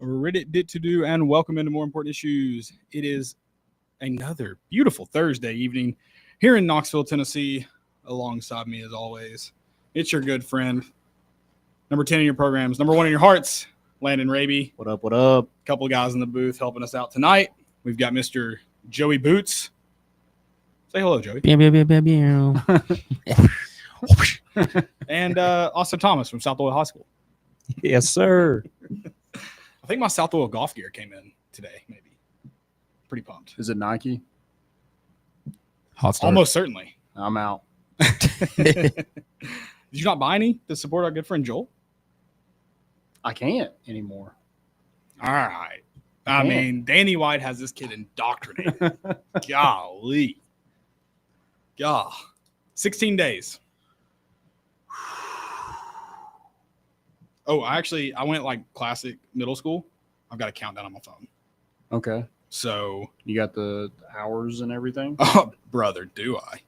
Reddit did to do, and welcome into More Important Issues. It is another beautiful Thursday evening here in Knoxville, Tennessee. Alongside me, as always, it's your good friend, number 10 in your programs, number 1 in your hearts, Landon Raby. What up, what up? A couple of guys in the booth helping us out tonight. We've got Mr. Joey Boots. Say hello, Joey. And Austin Thomas from South Oil High School. Yes, sir. I think my South Oil golf gear came in today, maybe. Pretty pumped. Is it Nike? Hot start. Almost certainly. I'm out. Did you not buy any to support our good friend Joel? I can't anymore. All right. I mean, Danny White has this kid indoctrinated. Golly. God. 16 days. Oh, I went like classic middle school. I've got a countdown on my phone. Okay. So. You got the hours and everything? Oh, brother, do I.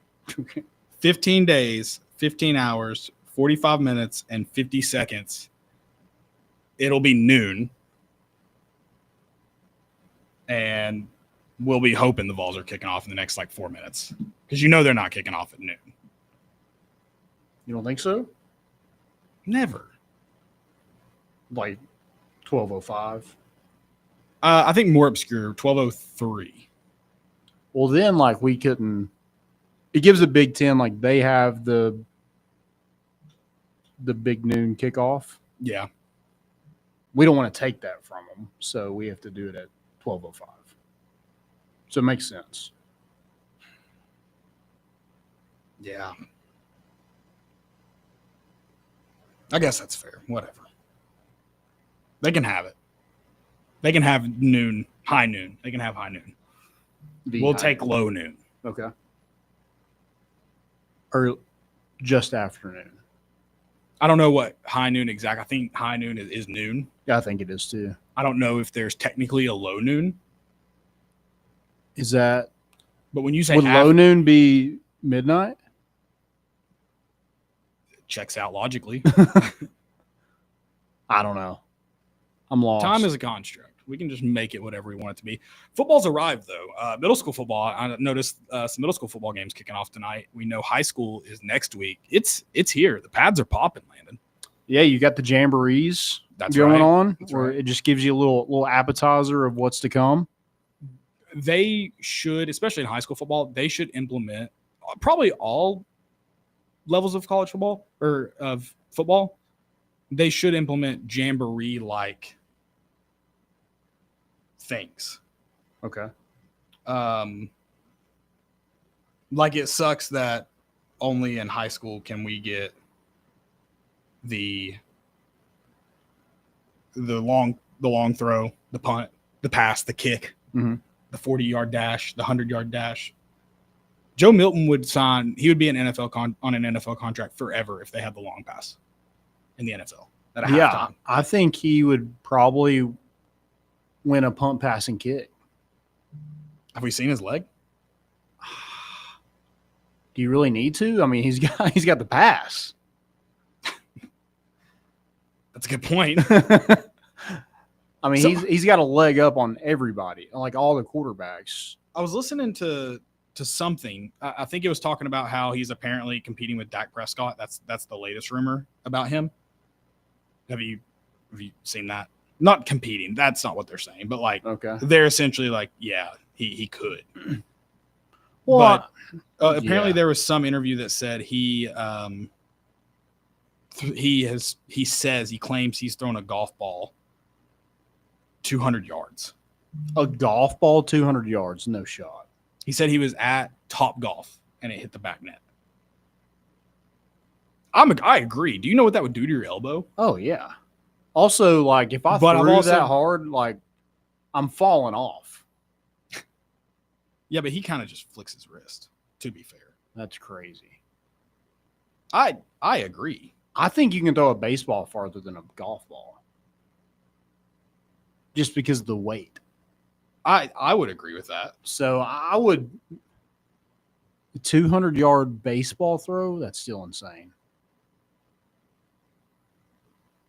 15 days, 15 hours, 45 minutes, and 50 seconds. It'll be noon. And we'll be hoping the Vols are kicking off in the next like 4 minutes. Because you know they're not kicking off at noon. You don't think so? Never. Like 12:05? I think more obscure, 12:03. Well, then, like, we couldn't. It gives the Big Ten, like, they have the big noon kickoff. Yeah. We don't want to take that from them, so we have to do it at 12:05. So it makes sense. Yeah. I guess that's fair. Whatever. They can have it. They can have noon, high noon. They can have high noon. We'll take low noon. Okay. Or just afternoon. I don't know what high noon exact. I think high noon is noon. Yeah, I think it is too. I don't know if there's technically a low noon. Is that? But when you say would low noon be midnight? Checks out logically. I don't know. I'm lost. Time is a construct. We can just make it whatever we want it to be. Football's arrived, though. Middle school football, I noticed some middle school football games kicking off tonight. We know high school is next week. It's here. The pads are popping, Landon. Yeah, you got the jamborees going on, where it just gives you a little appetizer of what's to come. They should, especially in high school football, they should implement probably all levels of college football or of football. They should implement jamboree-like things. Okay. Like it sucks that only in high school can we get the long throw, the punt, the pass, the kick, the 40-yard dash, the 100-yard dash. Joe Milton would sign. He would be an on an NFL contract forever if they had the long pass in the NFL. Yeah, I think he would probably win a punt, pass, and kick. Have we seen his leg? Do you really need to? I mean, he's got the pass. That's a good point. I mean, he's got a leg up on everybody, like all the quarterbacks. I was listening to something. I think it was talking about how he's apparently competing with Dak Prescott. That's the latest rumor about him. Have you seen that? Not competing. That's not what they're saying. But like, okay, they're essentially like, yeah, he could. Well, but apparently there was some interview that said he claims he's thrown a golf ball 200 yards. A golf ball 200 yards, no shot. He said he was at Top Golf and it hit the back net. I agree. Do you know what that would do to your elbow? Oh, yeah. Also, like, if I threw that hard, like, I'm falling off. Yeah, but he kind of just flicks his wrist, to be fair. That's crazy. I agree. I think you can throw a baseball farther than a golf ball. Just because of the weight. I would agree with that. So I would – a 200-yard baseball throw, that's still insane.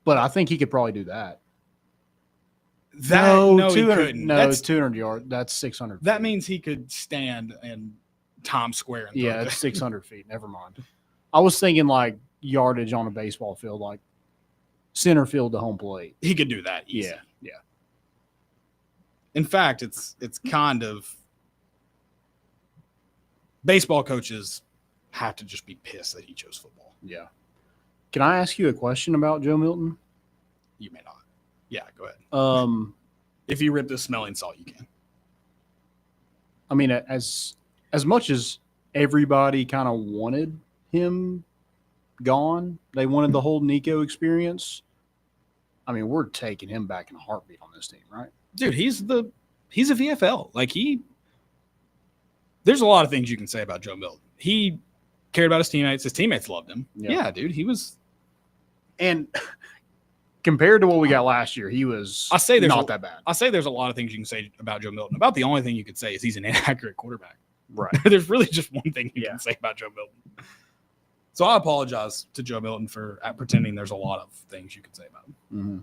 But I think he could probably do that. No, he 200. couldn't. No, That's 200 yards. That's 600. that feet. means he could stand in Times Square and Yeah, throw it's that. 600 feet. Never mind. I was thinking like yardage on a baseball field, like center field to home plate. He could do that easy. Yeah. In fact, it's kind of baseball coaches have to just be pissed that he chose football. Yeah. Can I ask you a question about Joe Milton? You may not. Yeah, go ahead. If If you rip this smelling salt, you can. I mean, as much as everybody kind of wanted him gone, they wanted the whole Nico experience. I mean, we're taking him back in a heartbeat on this team, right? Dude, he's a VFL. Like there's a lot of things you can say about Joe Milton. He cared about his teammates. His teammates loved him. Yeah, dude, he was. And compared to what we got last year, he was not that bad. I say there's a lot of things you can say about Joe Milton. About the only thing you could say is he's an inaccurate quarterback. Right. There's really just one thing you can say about Joe Milton. So I apologize to Joe Milton for pretending there's a lot of things you could say about him. Mm-hmm.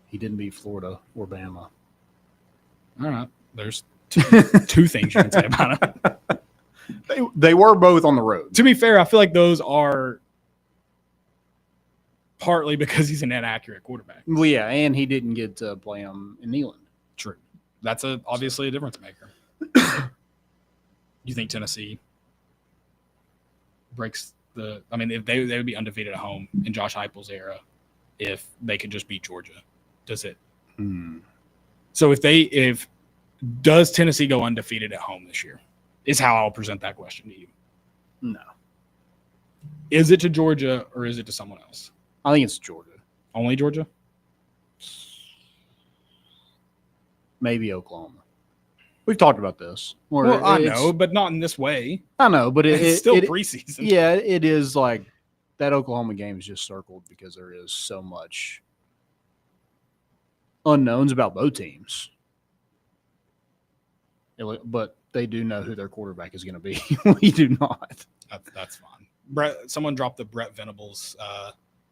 He didn't beat Florida or Bama. All right. There's two things you can say about him. They were both on the road. To be fair, I feel like those are partly because he's an inaccurate quarterback. Well, yeah, and he didn't get to play him in Neyland. True. That's obviously a difference maker. You think Tennessee breaks the – I mean, if they would be undefeated at home in Josh Heupel's era if they could just beat Georgia. Does it? So if does Tennessee go undefeated at home this year? Is how I'll present that question to you. No. Is it to Georgia or is it to someone else? I think it's Georgia. Only Georgia? Maybe Oklahoma. We've talked about this. Well, I know, but not in this way. I know, but it's still preseason. Yeah, it is like that Oklahoma game is just circled because there is so much unknowns about both teams. But they do know who their quarterback is going to be. We do not. That's fine. Someone dropped the Brett Venables,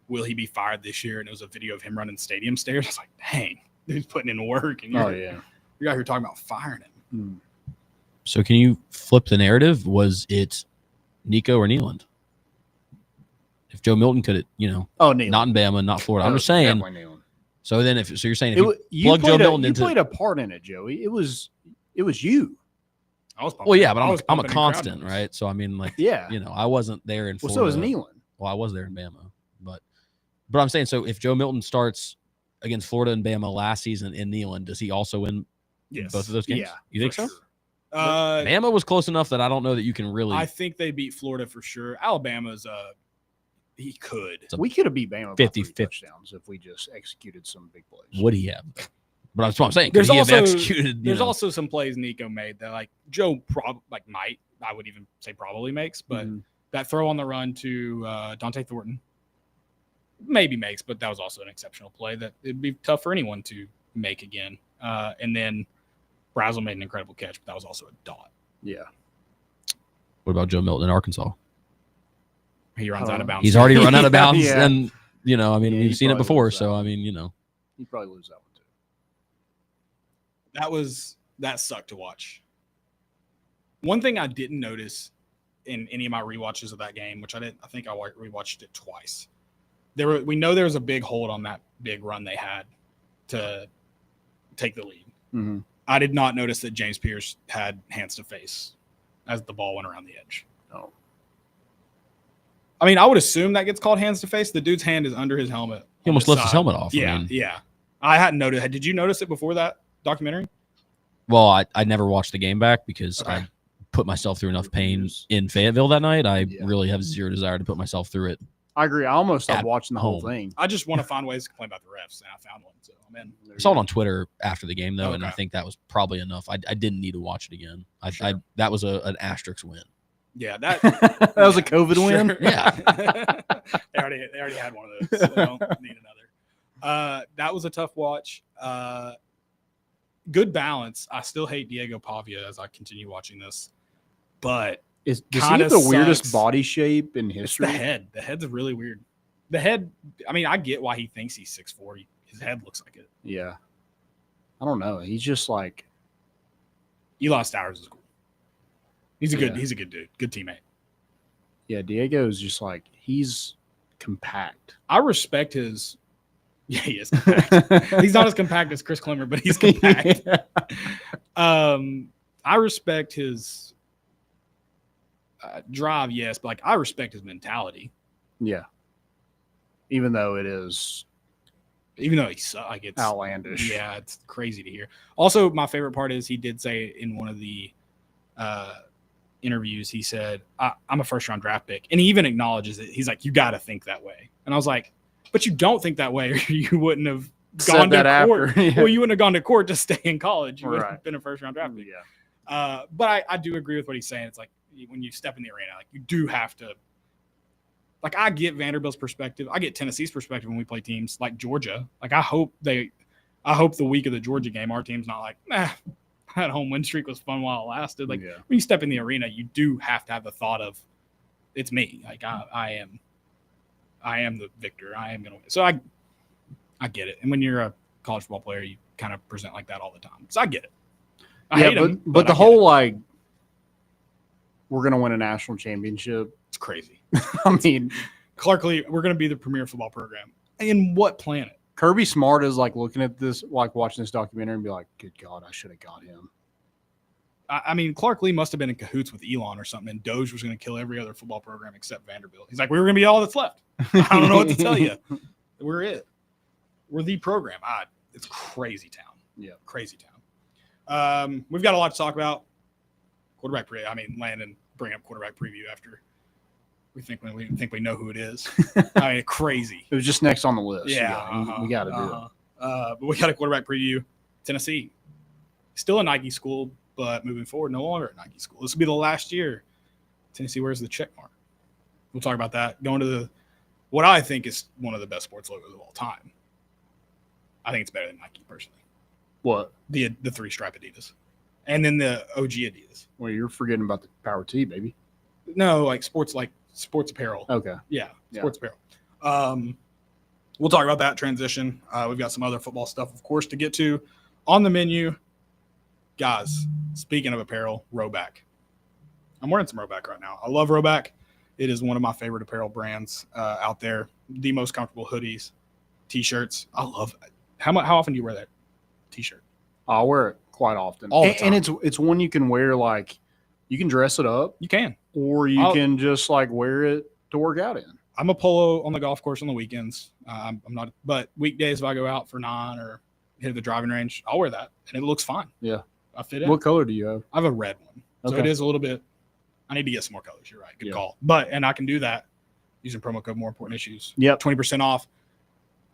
will he be fired this year? And it was a video of him running stadium stairs. I was like, dang, dude's putting in work. And you're out here talking about firing him. So can you flip the narrative? Was it Nico or Neyland? If Joe Milton could, not in Bama, not Florida. I'm just saying. So then, you're saying if you plug Joe Milton into, you played a part in it, Joey. It was you. I was well, yeah, but I'm a constant, right? So I mean, like, yeah, I wasn't there in Florida. Well, so was Neyland. Well, I was there in Bama, but I'm saying, so if Joe Milton starts against Florida and Bama last season in Neyland, does he also win both of those games? Yeah, you think so? Sure. Bama was close enough that I don't know that you can really. I think they beat Florida for sure. Alabama's he could. We could have beat Bama 50 touchdowns if we just executed some big plays. Would he have? But that's what I'm saying. There's executed. There's also some plays Nico made that like Joe might. I would even say probably makes, but that throw on the run to Dante Thornton maybe makes, but that was also an exceptional play that it'd be tough for anyone to make again. And then Brazel made an incredible catch, but that was also a dot. Yeah. What about Joe Milton in Arkansas? He runs out of bounds. He's already run out of bounds, Yeah. and we've seen it before. So I mean, he'd probably lose that one too. That sucked to watch. One thing I didn't notice in any of my rewatches of that game, which I think I rewatched it twice. We know there was a big hold on that big run they had to take the lead. Mm-hmm. I did not notice that James Pierce had hands to face as the ball went around the edge. Oh. I mean, I would assume that gets called hands to face. The dude's hand is under his helmet. He almost lifts his helmet off. Yeah, yeah. I hadn't noticed. Did you notice it before that documentary? Well, I never watched the game back because I put myself through enough pain in Fayetteville that night. I really have zero desire to put myself through it. I agree. I almost stopped watching the whole thing. I just want to find ways to complain about the refs, and I found one. So I'm in. I saw it on Twitter after the game, though, and I think that was probably enough. I didn't need to watch it again. That was an asterisk win. Yeah, that was a COVID win. Yeah, they already had one of those. So they don't need another. That was a tough watch. Good balance. I still hate Diego Pavia as I continue watching this, but does he have the weirdest body shape in history? It's the head. The head's really weird. The head. I mean, I get why he thinks he's 6'4". his head looks like it. Yeah. I don't know. He's just like Eli Stowers is cool. He's a good dude. Good teammate. Yeah, Diego is just like he's compact. I respect his. Yeah, he is compact. He's not as compact as Chris Clemmer, but he's compact. I respect his drive, yes, but like I respect his mentality. Yeah. Even though he's like it's outlandish. Yeah, it's crazy to hear. Also, my favorite part is he did say in one of the interviews, he said, I'm a first-round draft pick. And he even acknowledges it. He's like, you got to think that way. And I was like, but you don't think that way or you wouldn't have gone to court. Yeah. Well, you wouldn't have gone to court to stay in college. You would have been a first-round draft pick. Yeah. But I do agree with what he's saying. It's like when you step in the arena, like you do have to – like I get Vanderbilt's perspective. I get Tennessee's perspective when we play teams like Georgia. Like I hope the week of the Georgia game, our team's not like, that home win streak was fun while it lasted. Like when you step in the arena, you do have to have the thought of it's me. Like I am the victor. I am going to win. So I get it. And when you're a college football player, you kind of present like that all the time. So I get it. I hate him, but the whole like we're going to win a national championship. It's crazy. I mean, Clark Lee, we're going to be the premier football program. In what planet? Kirby Smart is like looking at this, like watching this documentary and be like, good God, I should have got him. I mean, Clark Lee must have been in cahoots with Elon or something, and Doge was going to kill every other football program except Vanderbilt. He's like, we're going to be all that's left. I don't know what to tell you. We're it. We're the program. It's crazy town. Yeah. Crazy town. We've got a lot to talk about. Quarterback preview. I mean, Landon bring up quarterback preview after we think we know who it is. I mean, crazy. It was just next on the list. Yeah. We got to do it. But we got a quarterback preview. Tennessee. Still a Nike school, but moving forward, no longer a Nike school. This will be the last year Tennessee wears the check mark. We'll talk about that. Going to what I think is one of the best sports logos of all time. I think it's better than Nike, personally. What? The 3-stripe Adidas. And then the OG Adidas. Well, you're forgetting about the Power T, baby. No, like sports apparel. Okay. Yeah, sports apparel. We'll talk about that transition. We've got some other football stuff, of course, to get to. On the menu, guys, speaking of apparel, Rowback. I'm wearing some Rowback right now. I love Rowback. It is one of my favorite apparel brands out there. The most comfortable hoodies, T-shirts. I love it. How often do you wear that T-shirt? I wear it quite often. All the time. And it's one you can wear, like, you can dress it up. You can. Or you can just, like, wear it to work out in. I'm a polo on the golf course on the weekends. I'm not, but weekdays if I go out for 9 or hit the driving range, I'll wear that, and it looks fine. Yeah. I fit in. What color do you have? I have a red one. So it is a little bit, I need to get some more colors. You're right. Good call. And I can do that using promo code More Important Issues. Yep. 20% off.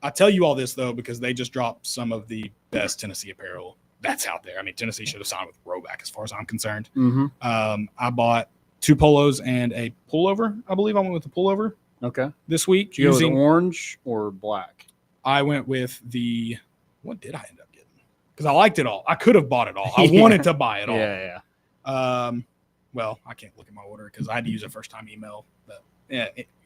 I tell you all this, though, because they just dropped some of the best Tennessee apparel that's out there. I mean, Tennessee should have signed with Rowback as far as I'm concerned. Mm-hmm. I bought 2 polos and a pullover. I believe I went with the pullover. Okay. This week. Did you go with orange or black? I went with what did I end up getting? Because I liked it all. I could have bought it all. I wanted to buy it all. Yeah. Well, I can't look at my order because I had to use a first-time email. But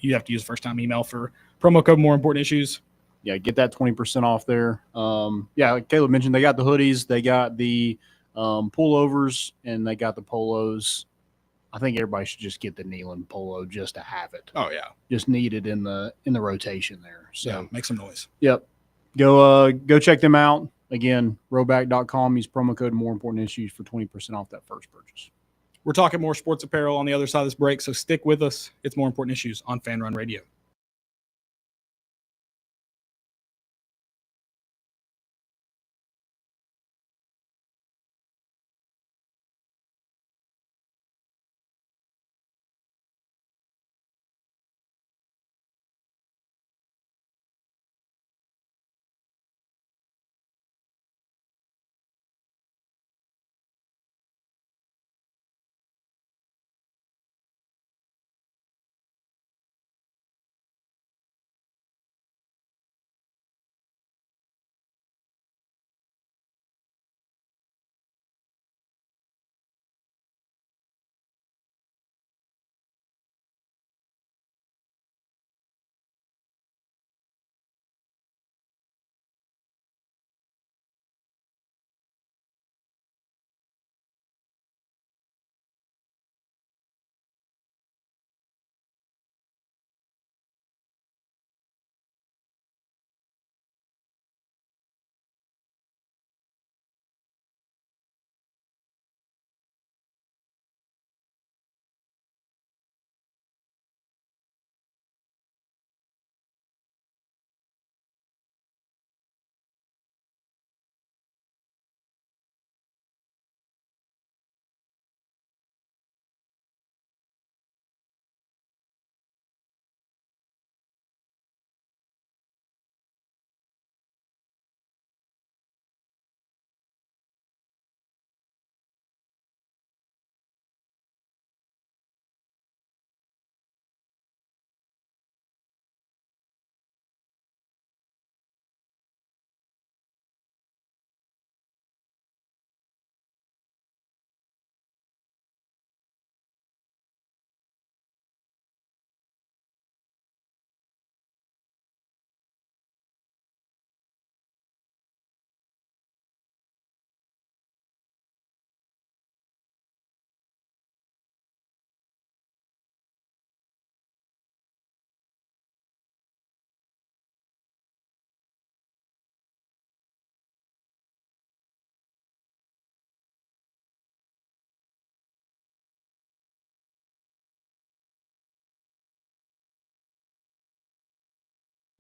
you have to use a first-time email for promo code More Important Issues. Yeah, get that 20% off there. Like Caleb mentioned, they got the hoodies, they got the pullovers, and they got the polos. I think everybody should just get the Neyland polo just to have it. Oh yeah, just need it in the rotation there. So yeah, make some noise. Yep, go check them out. Again, rowback.com. Use promo code More Important Issues for 20% off that first purchase. We're talking more sports apparel on the other side of this break, so stick with us. It's More Important Issues on Fan Run Radio.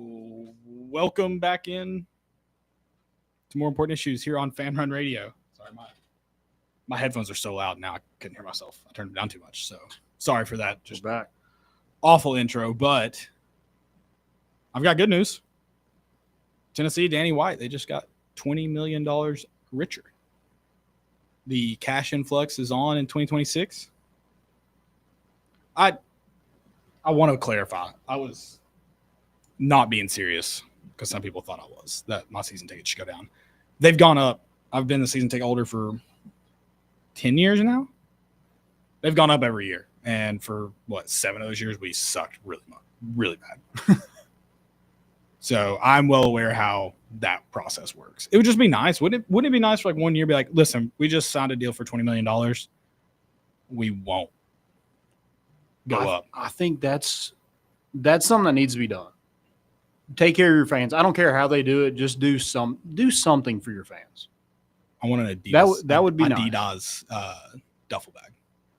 Welcome back in to More Important Issues here on Fan Run Radio. Sorry, my headphones are so loud now I couldn't hear myself. I turned them down too much, so sorry for that. Just back. Awful intro, but I've got good news. Tennessee, Danny White, they just got $20 million richer. The cash influx is on in 2026. I want to clarify. I was not being serious because some people thought I was, that my season tickets should go down. They've gone up. I've been the season ticket holder for 10 years now. They've gone up every year. And for 7 of those years, we sucked really bad. So I'm well aware how that process works. It would just be nice. Wouldn't it be nice for 1 year, be like, listen, we just signed a deal for $20 million. We won't go up. I think that's something that needs to be done. Take care of your fans. I don't care how they do it. Just do something for your fans. I want an Adidas. That would be Adidas nice. Duffel bag.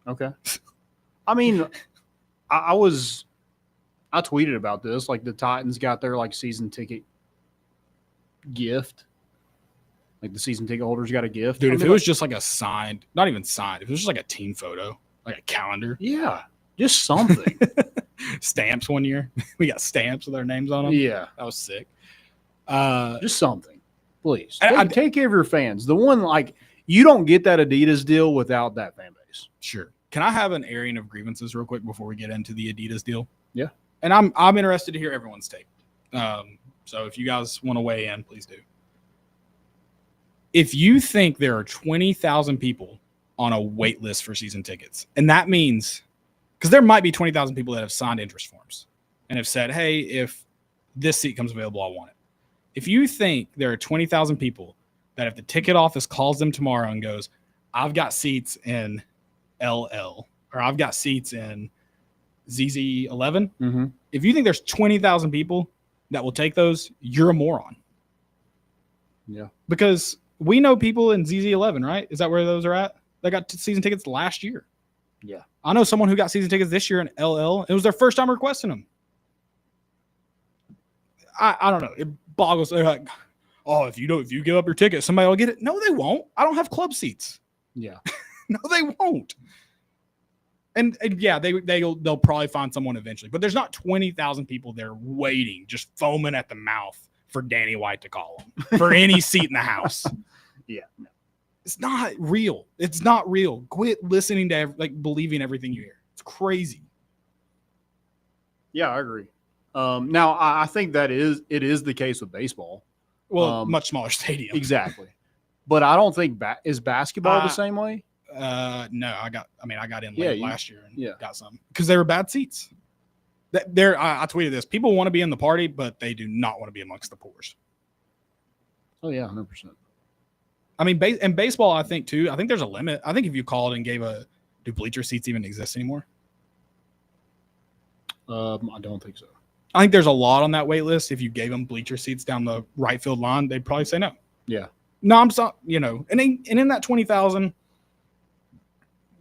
Okay. I mean, I tweeted about this. The Titans got their season ticket gift. The season ticket holders got a gift. Dude, if it was just a signed, not even signed, if it was just a team photo, a calendar. Yeah. Just something. Stamps one year. We got stamps with our names on them. Yeah. That was sick. Just something. Please. Take care of your fans. The one, you don't get that Adidas deal without that fan base. Sure. Can I have an airing of grievances real quick before we get into the Adidas deal? Yeah. And I'm interested to hear everyone's take. So if you guys want to weigh in, please do. If you think there are 20,000 people on a wait list for season tickets, and that means – because there might be 20,000 people that have signed interest forms and have said, hey, if this seat comes available, I want it. If you think there are 20,000 people that if the ticket office calls them tomorrow and goes, I've got seats in LL or I've got seats in ZZ11, if you think there's 20,000 people that will take those, you're a moron. Yeah. Because we know people in ZZ11, right? Is that where those are at? They got season tickets last year. Yeah. I know someone who got season tickets this year in LL. It was their first time requesting them. I don't know. It boggles. They're like, oh, if you give up your ticket, somebody will get it. No, they won't. I don't have club seats. Yeah. No, they won't. And yeah, they'll probably find someone eventually. But there's not 20,000 people there waiting, just foaming at the mouth for Danny White to call them for any seat in the house. Yeah. No. It's not real. It's not real. Quit listening to believing everything you hear. It's crazy. Yeah, I agree. Now I think it is the case with baseball. Well, much smaller stadium. Exactly. But I don't think is basketball the same way? No, I got in late last year and got some because they were bad seats. I tweeted this. People want to be in the party, but they do not want to be amongst the poors. Oh yeah, 100%. I mean, in baseball, I think too. I think there's a limit. I think if you called and do bleacher seats even exist anymore? I don't think so. I think there's a lot on that wait list. If you gave them bleacher seats down the right field line, they'd probably say no. Yeah. No, I'm sorry. And in that 20,000,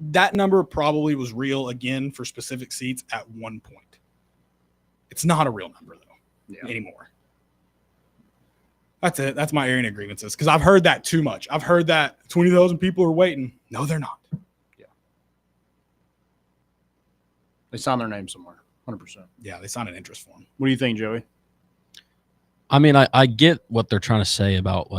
that number probably was real again for specific seats at one point. It's not a real number though anymore. That's it. That's my airing of grievances because I've heard that too much. I've heard that 20,000 people are waiting. No, they're not. Yeah. They signed their name somewhere. 100%. Yeah, they signed an interest form. What do you think, Joey? I mean, I get what they're trying to say about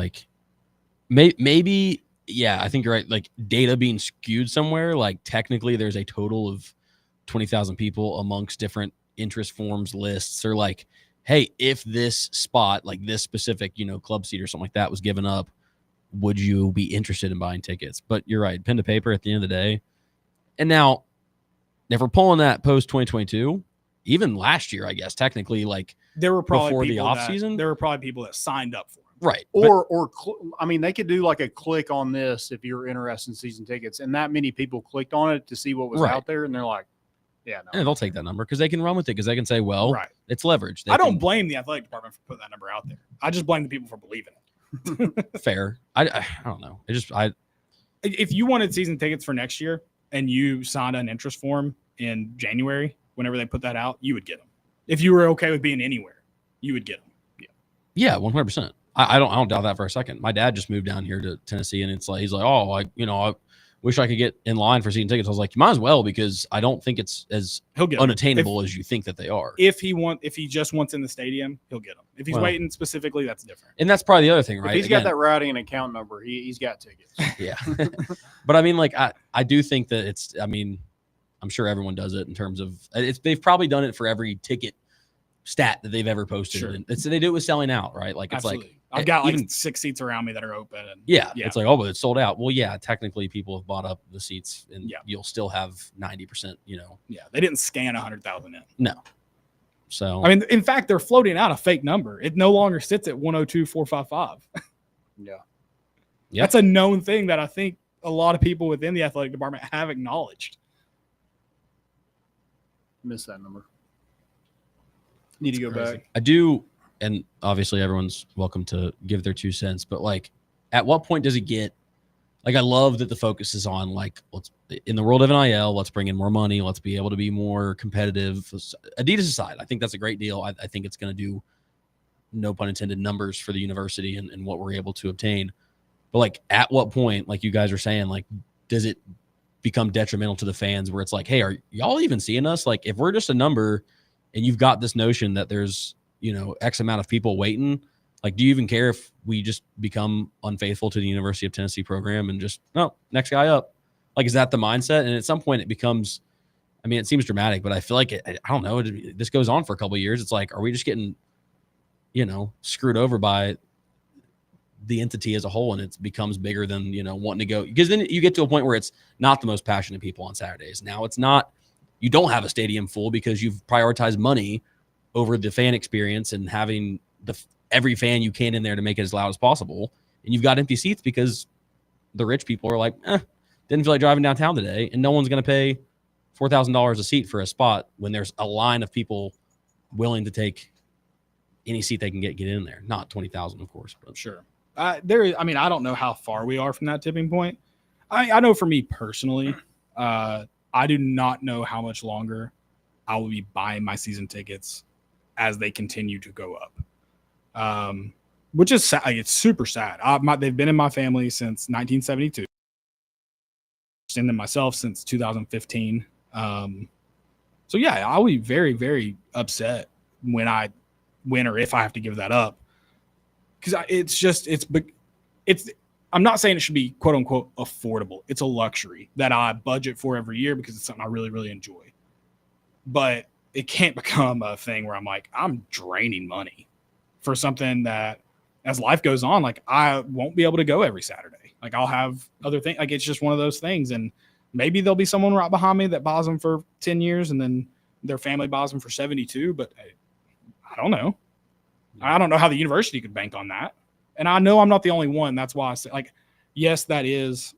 maybe, yeah, I think you're right. Data being skewed somewhere. Technically there's a total of 20,000 people amongst different interest forms lists or hey, if this spot, this specific, club seat or something like that was given up, would you be interested in buying tickets? But you're right, pen to paper at the end of the day. And now, if we're pulling that post 2022, even last year, I guess, technically, there were probably before the people offseason, there were probably people that signed up for them. Right. They could do a click on this if you're interested in season tickets. And that many people clicked on it to see what was out there. And they're like, yeah, no. And they'll take that number because they can run with it because they can say, well, it's leverage. I don't blame the athletic department for putting that number out there. I just blame the people for believing it. Fair. I don't know. If you wanted season tickets for next year and you signed an interest form in January, whenever they put that out, you would get them. If you were okay with being anywhere, you would get them. Yeah, 100%. I don't doubt that for a second. My dad just moved down here to Tennessee, and it's like he's like, oh, I wish I could get in line for season tickets. I was like, you might as well, because I don't think it's as unattainable as you think that they are. If he just wants in the stadium, he'll get them. If he's waiting specifically, that's different. And that's probably the other thing, right? If he's got that routing and account number, he's got tickets. Yeah. But I mean, like, I do think that it's, I mean, I'm sure everyone does it in terms of they've probably done it for every ticket stat that they've ever posted. Sure. And they do it with selling out, right? Like, it's Absolutely. like, I've got like 6 seats around me that are open. And it's like, oh, but it's sold out. Well, yeah, technically people have bought up the seats, and you'll still have 90%, Yeah, they didn't scan 100,000 in. No. So, I mean, in fact, they're floating out a fake number. It no longer sits at 102,455. Yeah. That's a known thing that I think a lot of people within the athletic department have acknowledged. Miss that number. Need to go back. I do. And obviously everyone's welcome to give their 2 cents, but like, at what point does it get, like, I love that the focus is on, like, let's, in the world of NIL, let's bring in more money. Let's be able to be more competitive. Adidas aside, I think that's a great deal. I think it's going to do, no pun intended, numbers for the university and what we're able to obtain. But like, at what point, like you guys are saying, like, does it become detrimental to the fans where it's like, hey, are y'all even seeing us? Like, if we're just a number and you've got this notion that there's, X amount of people waiting, like, do you even care if we just become unfaithful to the University of Tennessee program and just, no, next guy up? Like, is that the mindset? And at some point it becomes, I mean, it seems dramatic, but I feel like I don't know. This goes on for a couple of years. It's like, are we just getting, screwed over by the entity as a whole, and it becomes bigger than, wanting to go? Because then you get to a point where it's not the most passionate people on Saturdays. Now it's not, you don't have a stadium full because you've prioritized money over the fan experience and having every fan you can in there to make it as loud as possible. And you've got empty seats because the rich people are like, didn't feel like driving downtown today. And no one's going to pay $4,000 a seat for a spot when there's a line of people willing to take any seat they can get in there. Not 20,000, of course. But. Sure. I don't know how far we are from that tipping point. I know for me personally, I do not know how much longer I will be buying my season tickets as they continue to go up, which is sad. It's super sad. They've been in my family since 1972. And then myself since 2015. So yeah, I'll be very, very upset when or if I have to give that up, because I'm not saying it should be quote unquote affordable. It's a luxury that I budget for every year because it's something I really, really enjoy. But it can't become a thing where I'm like, I'm draining money for something that, as life goes on, like, I won't be able to go every Saturday. Like, I'll have other things. Like, it's just one of those things. And maybe there'll be someone right behind me that buys them for 10 years and then their family buys them for 72. But I don't know. I don't know how the university could bank on that. And I know I'm not the only one. That's why I say, like, yes, that is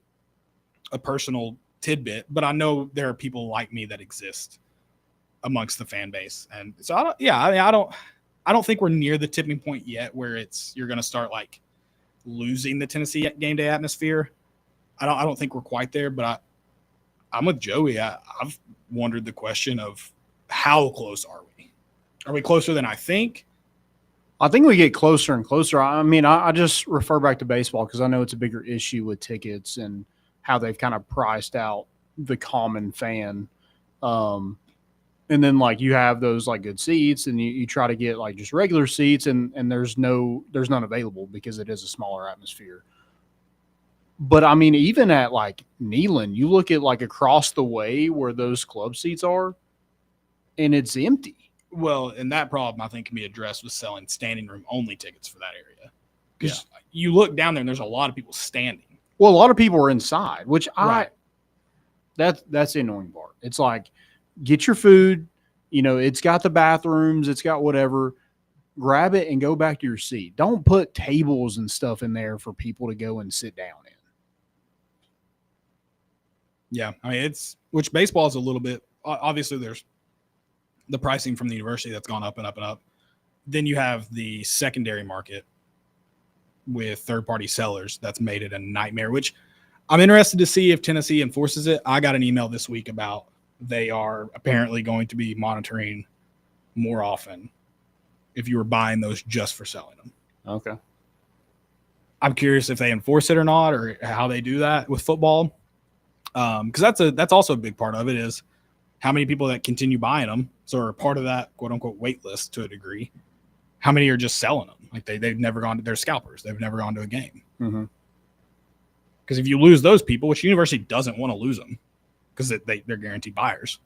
a personal tidbit, but I know there are people like me that exist amongst the fan base. And so I don't think we're near the tipping point yet where you're going to start like losing the Tennessee game day atmosphere. I don't think we're quite there, but I'm with Joey. I've wondered the question of how close are we? Are we closer than I think? I think we get closer and closer. I mean, I just refer back to baseball because I know it's a bigger issue with tickets and how they've kind of priced out the common fan. And then like you have those like good seats and you try to get like just regular seats and there's none available because it is a smaller atmosphere. But I mean, even at like Neyland, you look at like across the way where those club seats are and it's empty. Well, and that problem I think can be addressed with selling standing room only tickets for that area. Because you look down there and there's a lot of people standing. Well, a lot of people are inside, which that's the annoying part. It's like, get your food, it's got the bathrooms, it's got whatever, grab it and go back to your seat. Don't put tables and stuff in there for people to go and sit down in. Yeah. I mean, which baseball is a little bit, obviously there's the pricing from the university that's gone up and up and up. Then you have the secondary market with third-party sellers that's made it a nightmare, which I'm interested to see if Tennessee enforces it. I got an email this week about they are apparently going to be monitoring more often if you were buying those just for selling them. Okay. I'm curious if they enforce it or not, or how they do that with football. Because that's also a big part of it is how many people that continue buying them, so are part of that quote unquote wait list to a degree. How many are just selling them? Like they've never gone to, they're scalpers. They've never gone to a game. Because if you lose those people, which university doesn't want to lose them, because they're guaranteed buyers.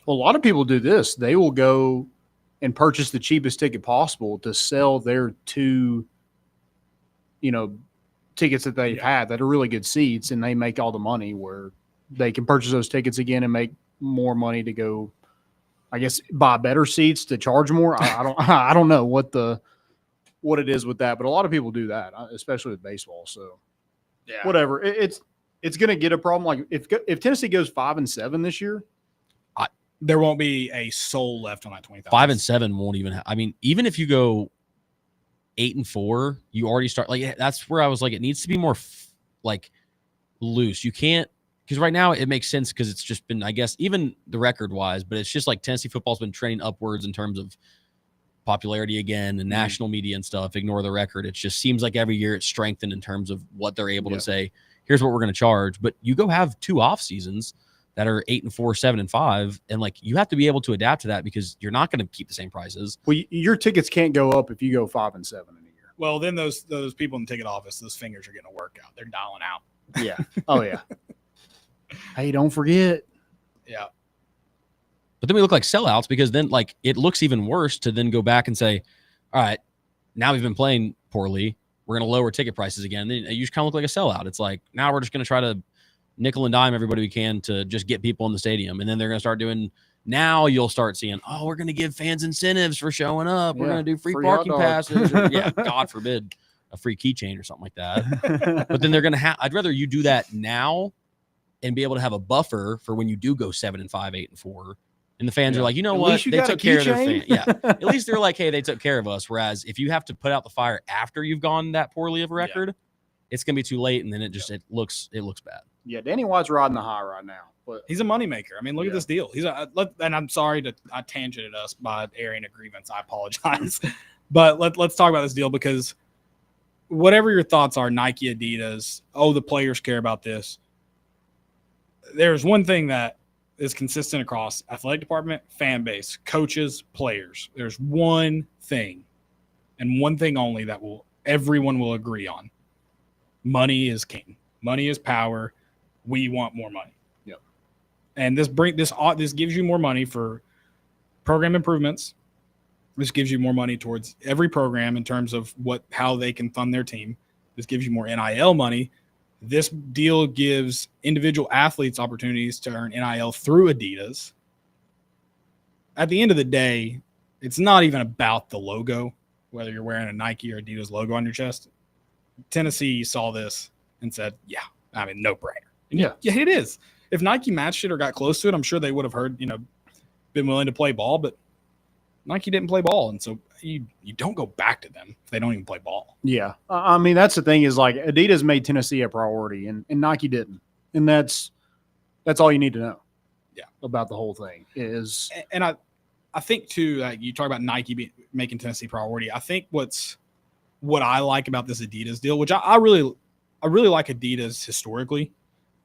Well, a lot of people do this. They will go and purchase the cheapest ticket possible to sell their 2, tickets that they've had that are really good seats, and they make all the money where they can purchase those tickets again and make more money to go, I guess, buy better seats to charge more. I don't know what it is with that, but a lot of people do that, especially with baseball. So whatever. It's going to get a problem. Like if Tennessee goes 5-7 this year, there won't be a soul left on that 20,000. 5-7 won't even. Even if you go 8-4, you already start like that's where I was like, it needs to be more loose. You can't, because right now it makes sense because it's just been, I guess, even the record wise, but it's just like Tennessee football's been trending upwards in terms of popularity again and national media and stuff. Ignore the record. It just seems like every year it's strengthened in terms of what they're able to say. Here's what we're going to charge. But you go have 2 off seasons that are 8-4, 7-5, and like you have to be able to adapt to that because you're not going to keep the same prices. Well, your tickets can't go up if you go 5-7 in a year. Well, then those people in the ticket office, those fingers are getting a workout. They're dialing out. Yeah. Oh yeah. Hey, don't forget. Yeah. But then we look like sellouts because then like it looks even worse to then go back and say, all right, now we've been playing poorly. We're going to lower ticket prices again. Then you just kind of look like a sellout. It's like now we're just going to try to nickel and dime everybody we can to just get people in the stadium. And then they're going to start doing, now you'll start seeing, oh, we're going to give fans incentives for showing up. We're going to do free parking passes. Or, God forbid, a free keychain or something like that. But then they're going to have, I'd rather you do that now and be able to have a buffer for when you do go 7-5, 8-4. And the fans are like, you know what? They took care of their fans. Yeah. At least they're like, hey, they took care of us. Whereas if you have to put out the fire after you've gone that poorly of a record, it's going to be too late. And then it looks bad. Yeah, Danny White's riding the high right now. But he's a moneymaker. I mean, look at this deal. And I'm sorry I tangented us by airing a grievance. I apologize. But let's talk about this deal because whatever your thoughts are, Nike, Adidas, the players care about this. There's one thing that is consistent across athletic department, fan base, coaches, players. There's one thing and one thing only that everyone will agree on. Money is king. Money is power. We want more money. Yep. And this gives you more money for program improvements. This gives you more money towards every program in terms of how they can fund their team. This gives you more NIL money. This deal gives individual athletes opportunities to earn NIL through Adidas. At the end of the day, it's not even about the logo, whether you're wearing a Nike or Adidas logo on your chest. Tennessee saw this and said, no brainer. Yeah, it is. If Nike matched it or got close to it, I'm sure they would have been willing to play ball, but Nike didn't play ball. And so you don't go back to them if they don't even play ball. Yeah. I mean, that's the thing is like Adidas made Tennessee a priority and Nike didn't. And that's all you need to know. Yeah. About the whole thing is. And I think too, like you talk about Nike making Tennessee priority. I think what I like about this Adidas deal, which I really like Adidas historically.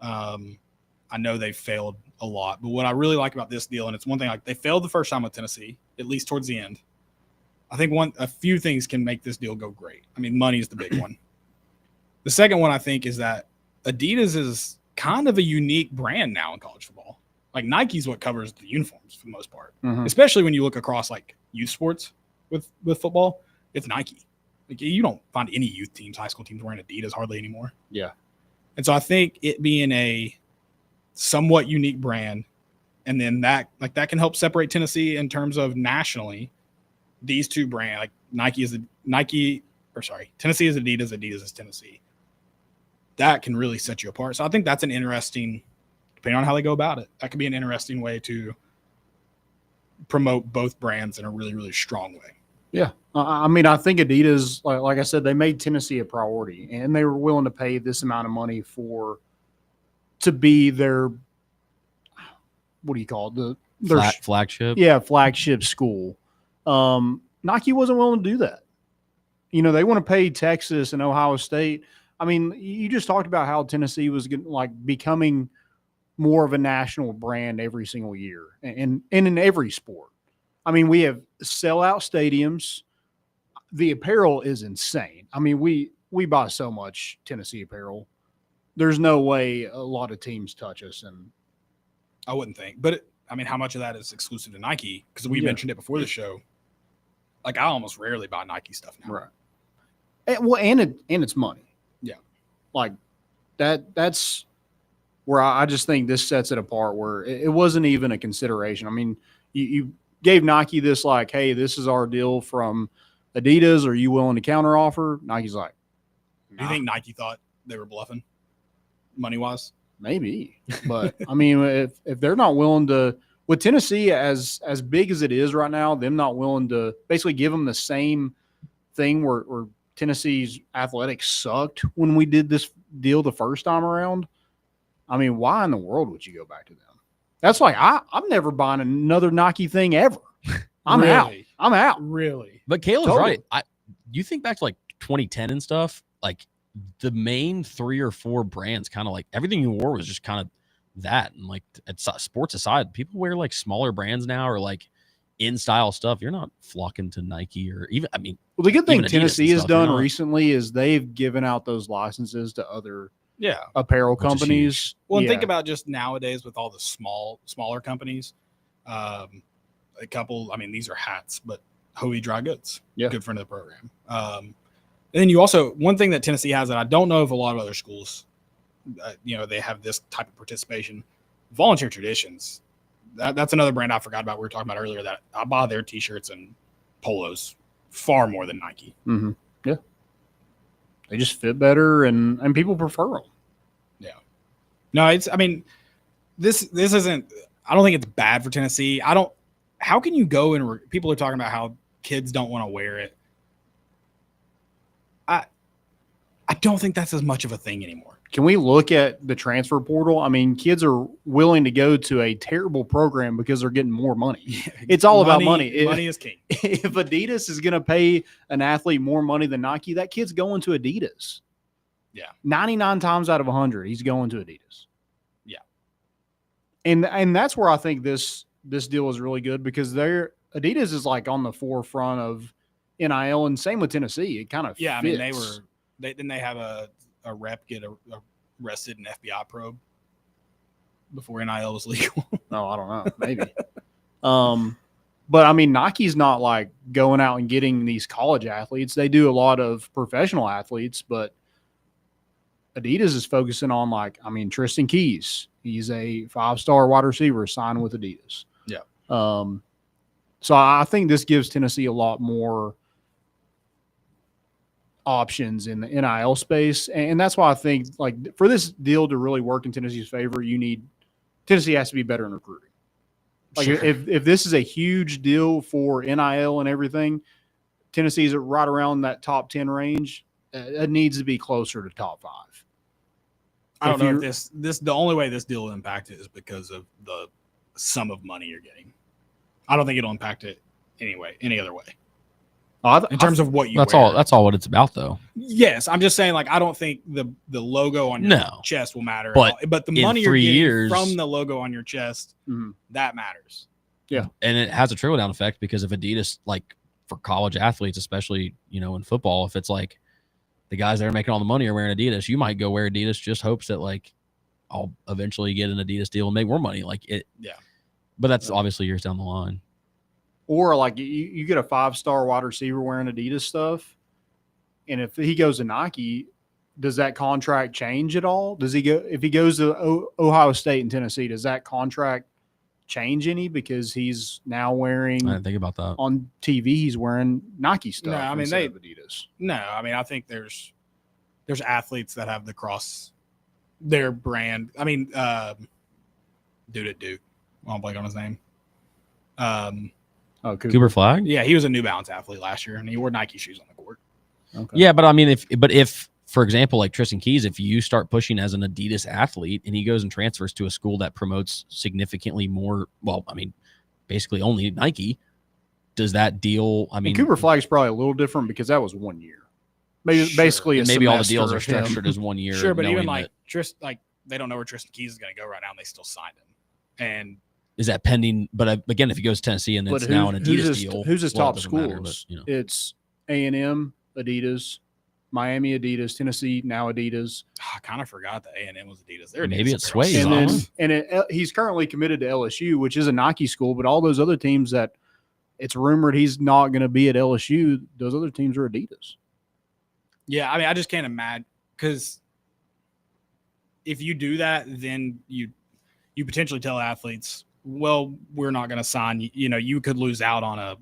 I know they've failed a lot, but what I really like about this deal, and it's one thing, like they failed the first time with Tennessee, at least towards the end. I think a few things can make this deal go great. I mean, money is the big one. The second one I think is that Adidas is kind of a unique brand now in college football. Like Nike's what covers the uniforms for the most part, especially when you look across like youth sports with football. It's Nike. Like you don't find any youth teams, high school teams wearing Adidas hardly anymore. Yeah. And so I think it being a somewhat unique brand, and then that can help separate Tennessee in terms of nationally. These two brands, like Tennessee is Adidas, Adidas is Tennessee. That can really set you apart. So I think that's an interesting, depending on how they go about it, that could be an interesting way to promote both brands in a really, really strong way. Yeah. I mean, I think Adidas, like I said, they made Tennessee a priority, and they were willing to pay this amount of money to be their, what do you call it? Their flagship. Yeah, flagship school. Nike wasn't willing to do that. You know, they want to pay Texas and Ohio State. I mean, you just talked about how Tennessee was becoming more of a national brand every single year and in every sport. I mean, we have sellout stadiums. The apparel is insane. I mean, we buy so much Tennessee apparel. There's no way a lot of teams touch us. And I wouldn't think. But, I mean, how much of that is exclusive to Nike? Because we mentioned it before the show. Like, I almost rarely buy Nike stuff now. Right. And it's money. Yeah. Like, that's where I just think this sets it apart, where it wasn't even a consideration. I mean, you gave Nike this, like, hey, this is our deal from Adidas. Are you willing to counteroffer? Nike's like, nah. Do you think Nike thought they were bluffing money-wise? Maybe. But, I mean, if they're not willing to – with Tennessee, as big as it is right now, them not willing to basically give them the same thing where Tennessee's athletics sucked when we did this deal the first time around. I mean, why in the world would you go back to them? That's like, I'm never buying another Nike thing ever. I'm out. I'm out. Really? But Caleb's right. You think back to like 2010 and stuff, like the main 3 or 4 brands, kind of like everything you wore was just kind of that. And like sports aside, people wear like smaller brands now or like in style stuff. You're not flocking to Nike or even, I mean, well, the good thing Tennessee has done recently is they've given out those licenses to other apparel companies. Well, and think about just nowadays with all the smaller companies. A couple, I mean, these are hats, but Hovey Dry Goods, good friend of the program. And then you also, one thing that Tennessee has that I don't know if a lot of other schools, they have this type of participation. Volunteer Traditions. That's another brand I forgot about. We were talking about earlier that I buy their T-shirts and polos far more than Nike. Mm-hmm. Yeah. They just fit better and people prefer them. Yeah. No, this isn't, I don't think it's bad for Tennessee. How can you go and people are talking about how kids don't want to wear it. I don't think that's as much of a thing anymore. Can we look at the transfer portal? I mean, kids are willing to go to a terrible program because they're getting more money. It's all about money. Money is king. If Adidas is going to pay an athlete more money than Nike, that kid's going to Adidas. Yeah. 99 times out of 100, he's going to Adidas. Yeah. And that's where I think this deal is really good because Adidas is like on the forefront of NIL, and same with Tennessee. It kind of fits. I mean, didn't they have a rep get arrested in FBI probe before NIL was legal? No, I don't know. Maybe. But I mean, Nike's not like going out and getting these college athletes. They do a lot of professional athletes, but Adidas is focusing on Tristan Keys. He's a 5-star wide receiver signed with Adidas. Yeah. So I think this gives Tennessee a lot more options in the NIL space. And that's why I think for this deal to really work in Tennessee's favor, Tennessee has to be better in recruiting. Sure. If this is a huge deal for NIL and everything, Tennessee's right around that top 10 range. It needs to be closer to top 5. I don't know if the only way this deal will impact it is because of the sum of money you're getting. I don't think it'll impact it any other way. In terms of what you wear. That's all what it's about, though. Yes, I'm just saying, I don't think the logo on your chest will matter. But the money you're getting from the logo on your chest, that matters. Yeah, and it has a trickle down effect because if Adidas, for college athletes, especially in football, if it's the guys that are making all the money are wearing Adidas, you might go wear Adidas. Just hopes that I'll eventually get an Adidas deal and make more money. Yeah, but that's obviously years down the line. Or you get a 5-star wide receiver wearing Adidas stuff, and if he goes to Nike, does that contract change at all? Does he go if he goes to Ohio State and Tennessee? Does that contract change any because he's now wearing? I didn't think about that. On TV, he's wearing Nike stuff. No, I mean instead of Adidas. No, I mean I think there's athletes that have the cross their brand. I mean, dude at Duke, I won't blank on his name. Cooper Flagg? Yeah, he was a New Balance athlete last year, and he wore Nike shoes on the court. Okay. Yeah, but I mean, if for example, like Tristan Keys, if you start pushing as an Adidas athlete and he goes and transfers to a school that promotes significantly more, basically only Nike, does that deal? I mean, and Cooper Flag's probably a little different because that was 1 year. Basically, maybe all the deals are of him. structured as 1 year. Sure, but even like they don't know where Tristan Keys is going to go right now, and they still signed him. And is that pending? But again, if he goes to Tennessee and it's now an Adidas deal, who's his top schools? Matter, but, you know. It's A&M, Adidas, Miami, Adidas, Tennessee, now Adidas. I kind of forgot that A&M was Adidas. Maybe it's Swayze. And he's currently committed to LSU, which is a Nike school. But all those other teams that it's rumored he's not going to be at LSU, those other teams are Adidas. Yeah, I mean, I just can't imagine, because if you do that, then you potentially tell athletes, well, we're not going to sign you. You know, you could lose out on a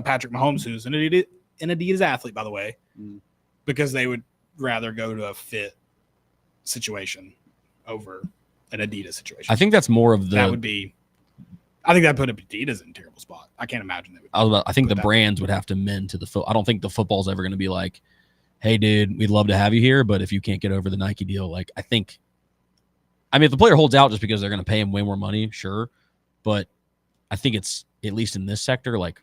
Patrick Mahomes, who's an Adidas athlete, by the way, because they would rather go to a fit situation over an Adidas situation. I think that's more of the. That would be. I think that put Adidas in a terrible spot. I can't imagine they would. I think the brands would have to mend to the foot. I don't think the football's ever going to be like, hey, dude, we'd love to have you here, but if you can't get over the Nike deal, like, I mean, if the player holds out just because they're going to pay him way more money, sure. But I think it's, at least in this sector, like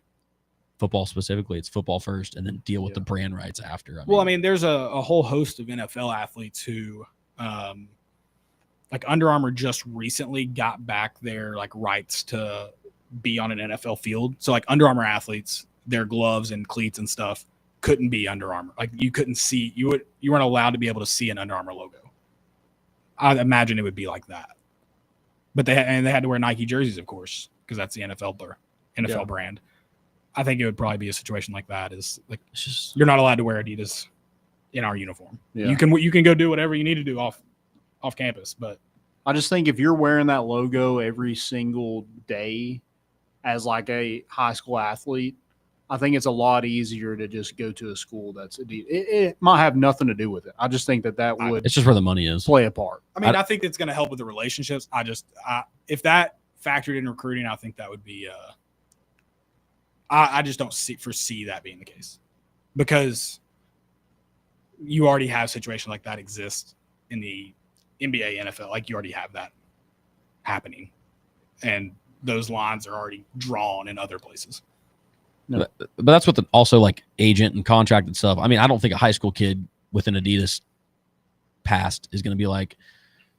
football specifically, it's football first and then deal with the brand rights after. I mean, there's a whole host of NFL athletes who, like Under Armour just recently got back their like rights to be on an NFL field. So like Under Armour athletes, their gloves and cleats and stuff couldn't be Under Armour. Like you couldn't see, you weren't allowed to be able to see an Under Armour logo. I imagine it would be like that. But they had to wear Nike jerseys, of course, because that's the NFL brand. I think it would probably be a situation like that. Is like, it's just, you're not allowed to wear Adidas in our uniform. Yeah. You can go do whatever you need to do off campus, but I just think if you're wearing that logo every single day as like a high school athlete, I think it's a lot easier to just go to a school that's Adidas. It might have nothing to do with it. I just think that would. It's just where the money is. Play a part. I mean, I think it's going to help with the relationships. If that factored in recruiting, I think that would be. I just don't foresee that being the case, because you already have situations like that exist in the NBA, NFL. Like you already have that happening, and those lines are already drawn in other places. No. But that's what also like agent and contract and stuff. I mean, I don't think a high school kid with an Adidas past is going to be like,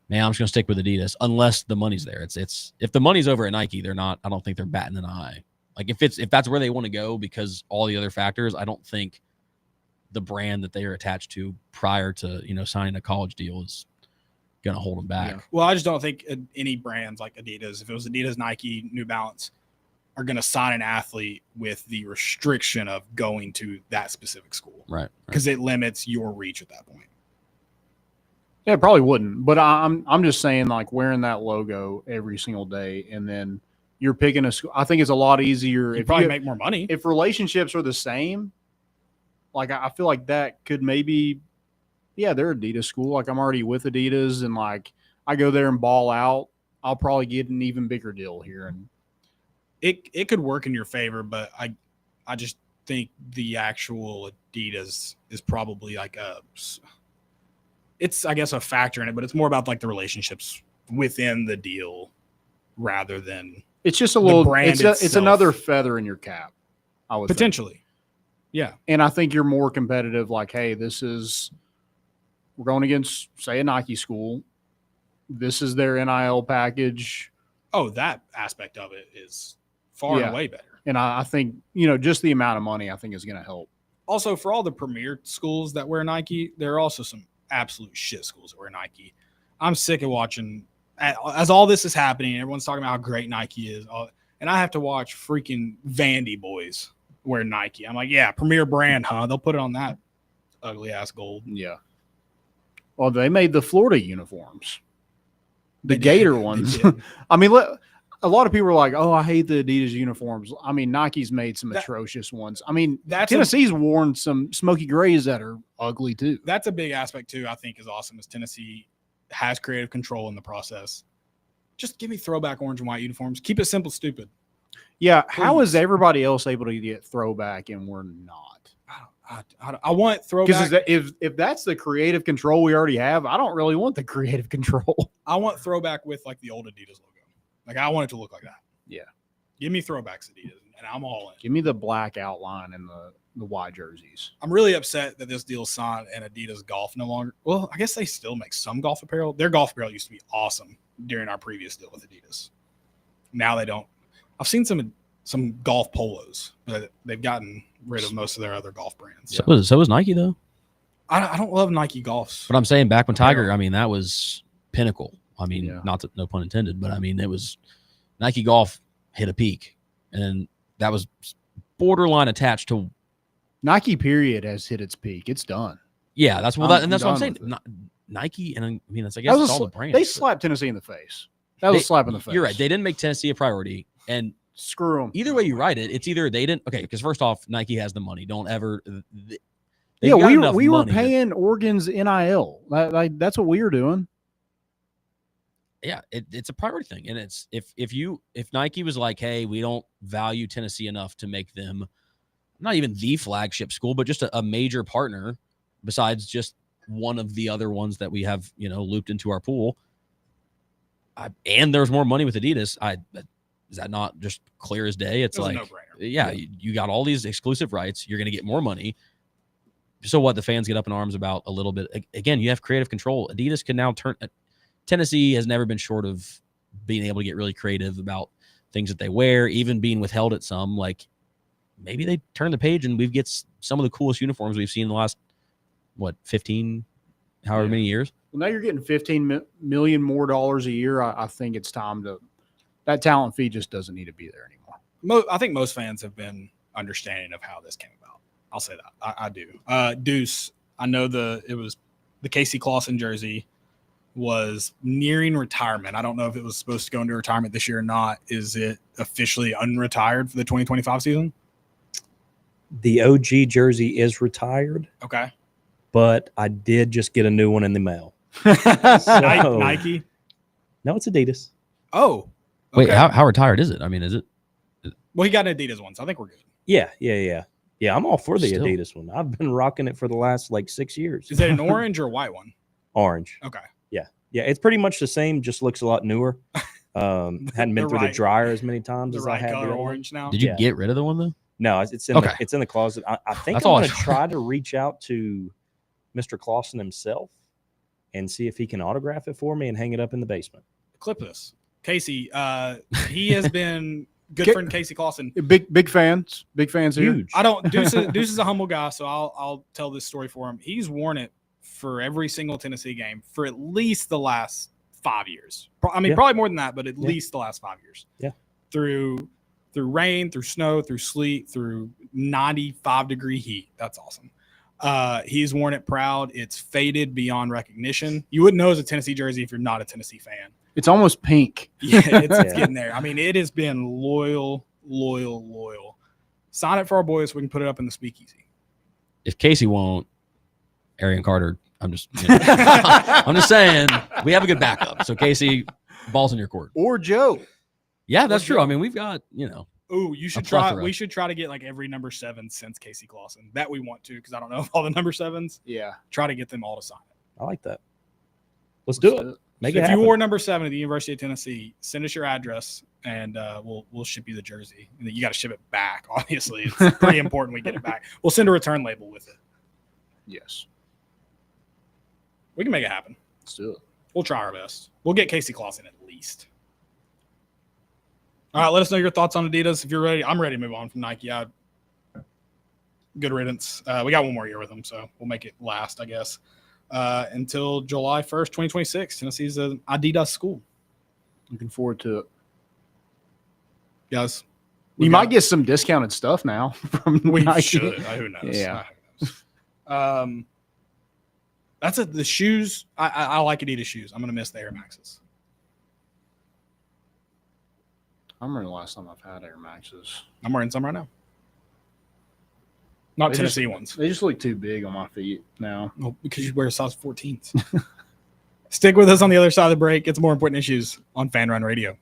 man, I'm just going to stick with Adidas unless the money's there. It's if the money's over at Nike, they're not. I don't think they're batting an eye. Like if that's where they want to go because all the other factors, I don't think the brand that they are attached to prior to signing a college deal is going to hold them back. Yeah. Well, I just don't think any brands like Adidas, if it was Adidas, Nike, New Balance, are going to sign an athlete with the restriction of going to that specific school. Right. Because it limits your reach at that point. Yeah, it probably wouldn't. But I'm just saying, like, wearing that logo every single day and then you're picking a school. I think it's a lot easier. You probably make more money. If relationships are the same, like, I feel like that could maybe, yeah, they're Adidas school. Like, I'm already with Adidas and, like, I go there and ball out. I'll probably get an even bigger deal here. And It could work in your favor, but I just think the actual Adidas is probably like it's I guess a factor in it, but it's more about like the relationships within the deal rather than it's just a little brand. It's another feather in your cap, I would potentially think. Yeah. And I think you're more competitive. Like, hey, we're going against, say, a Nike school. This is their NIL package. Oh, that aspect of it is far and way better. And I think, just the amount of money I think is going to help. Also, for all the premier schools that wear Nike, there are also some absolute shit schools that wear Nike. I'm sick of watching, as all this is happening, everyone's talking about how great Nike is. And I have to watch freaking Vandy boys wear Nike. I'm like, yeah, premier brand, huh? They'll put it on that ugly-ass gold. Yeah. Well, they made the Florida uniforms. The Gator ones. I mean, a lot of people are like, oh, I hate the Adidas uniforms. I mean, Nike's made some atrocious ones. I mean, Tennessee's worn some smoky grays that are ugly too. That's a big aspect too, I think, is awesome, is Tennessee has creative control in the process. Just give me throwback orange and white uniforms. Keep it simple, stupid. Yeah, please. How is everybody else able to get throwback and we're not? I want throwback. Because if that's the creative control we already have, I don't really want the creative control. I want throwback with like the old Adidas logo. Like I want it to look like that. Yeah. Give me throwbacks Adidas and I'm all in. Give me the black outline and the Y jerseys. I'm really upset that this deal's signed and Adidas Golf no longer. Well, I guess they still make some golf apparel. Their golf apparel used to be awesome during our previous deal with Adidas. Now they don't. I've seen some golf polos, but they've gotten rid of most of their other golf brands. So was Nike though. I don't love Nike golfs. But I'm saying back when Tiger, I mean, that was pinnacle. I mean, Yeah. not that, no pun intended, but I mean, it was Nike golf hit a peak, and that was borderline attached to Nike period has hit its peak. It's done. Yeah, that's what I'm that's what I'm done saying. Nike, and I mean, that's I That guess was it's all a the brands. They but slapped Tennessee in the face. That was a slap in the face. You're right. They didn't make Tennessee a priority, and Screw them. either way you write it, it's either they didn't. Okay, because first off, Nike has the money. Don't ever. Yeah, we were paying Oregon's NIL. That's what we were doing. Yeah, it's a priority thing, and it's if Nike was like, hey, we don't value Tennessee enough to make them not even the flagship school, but just a major partner besides just one of the other ones that we have, looped into our pool. And there's more money with Adidas. Is that not just clear as day? It's like, a no-brainer. Yeah, you got all these exclusive rights. You're going to get more money. So what? The fans get up in arms about a little bit. Again, you have creative control. Adidas can now turn. Tennessee has never been short of being able to get really creative about things that they wear, even being withheld at some. Like maybe they turn the page and we get some of the coolest uniforms we've seen in the last 15, however many years. Well, now you're getting $15 million more a year. I think it's time to. That talent fee just doesn't need to be there anymore. I think most fans have been understanding of how this came about. I'll say that. I do. Deuce, I know it was the Casey Clausen jersey was nearing retirement. I don't know if it was supposed to go into retirement this year or not. Is it officially unretired for the 2025 season? The OG jersey is retired. Okay. But I did just get a new one in the mail. Nike? No, it's Adidas. Oh. Okay. Wait, how retired is it? I mean, is it? Well, he got an Adidas one, so I think we're good. Yeah, I'm all for the Adidas one. I've been rocking it for the last 6 years. Is it an orange or a white one? Orange. Okay. Yeah, it's pretty much the same, just looks a lot newer. Hadn't been through the dryer as many times as I had. Color orange now. Did you get rid of the one though? No, it's in the closet. I think I'm going to try to reach out to Mr. Clausen himself and see if he can autograph it for me and hang it up in the basement. Clip this. Casey, he has been good friend Casey Clausen. Big fans here. Huge. Deuce is a humble guy, so I'll tell this story for him. He's worn it for every single Tennessee game for at least the last 5 years. I mean, probably more than that, but at least the last 5 years. Yeah. Through rain, through snow, through sleet, through 95-degree heat. That's awesome. He's worn it proud. It's faded beyond recognition. You wouldn't know it's a Tennessee jersey if you're not a Tennessee fan. It's almost pink. Yeah, it's getting there. I mean, it has been loyal. Sign it for our boys so we can put it up in the speakeasy. If Casey won't, Arian Carter, I'm just saying we have a good backup. So Casey, ball's in your court. Or Joe. Yeah, that's true. I mean, we've got, Ooh, you should try. We should try to get every number 7 since Casey Clausen. That we want to, because I don't know if all the number 7s. Yeah. Try to get them all to sign it. I like that. Let's do it. Make it happen. If you wore number 7 at the University of Tennessee, send us your address and we'll ship you the jersey. And you got to ship it back. Obviously, it's pretty important we get it back. We'll send a return label with it. Yes. We can make it happen. Let's do it. We'll try our best. We'll get Casey Clausen at least. All right, let us know your thoughts on Adidas. If you're ready, I'm ready to move on from Nike. Good riddance. We got one more year with them, so we'll make it last, I guess. Until July 1st, 2026. Tennessee's an Adidas school. Looking forward to it. Guys, you might get some discounted stuff now from we Nike. should. Who knows? Yeah. That's it. The shoes. I like Adidas shoes. I'm going to miss the Air Maxes. I remember the last time I've had Air Maxes. I'm wearing some right now. Not Tennessee ones. They just look too big on my feet now. Well, because you wear size 14s. Stick with us on the other side of the break. It's more important issues on Fan Run Radio.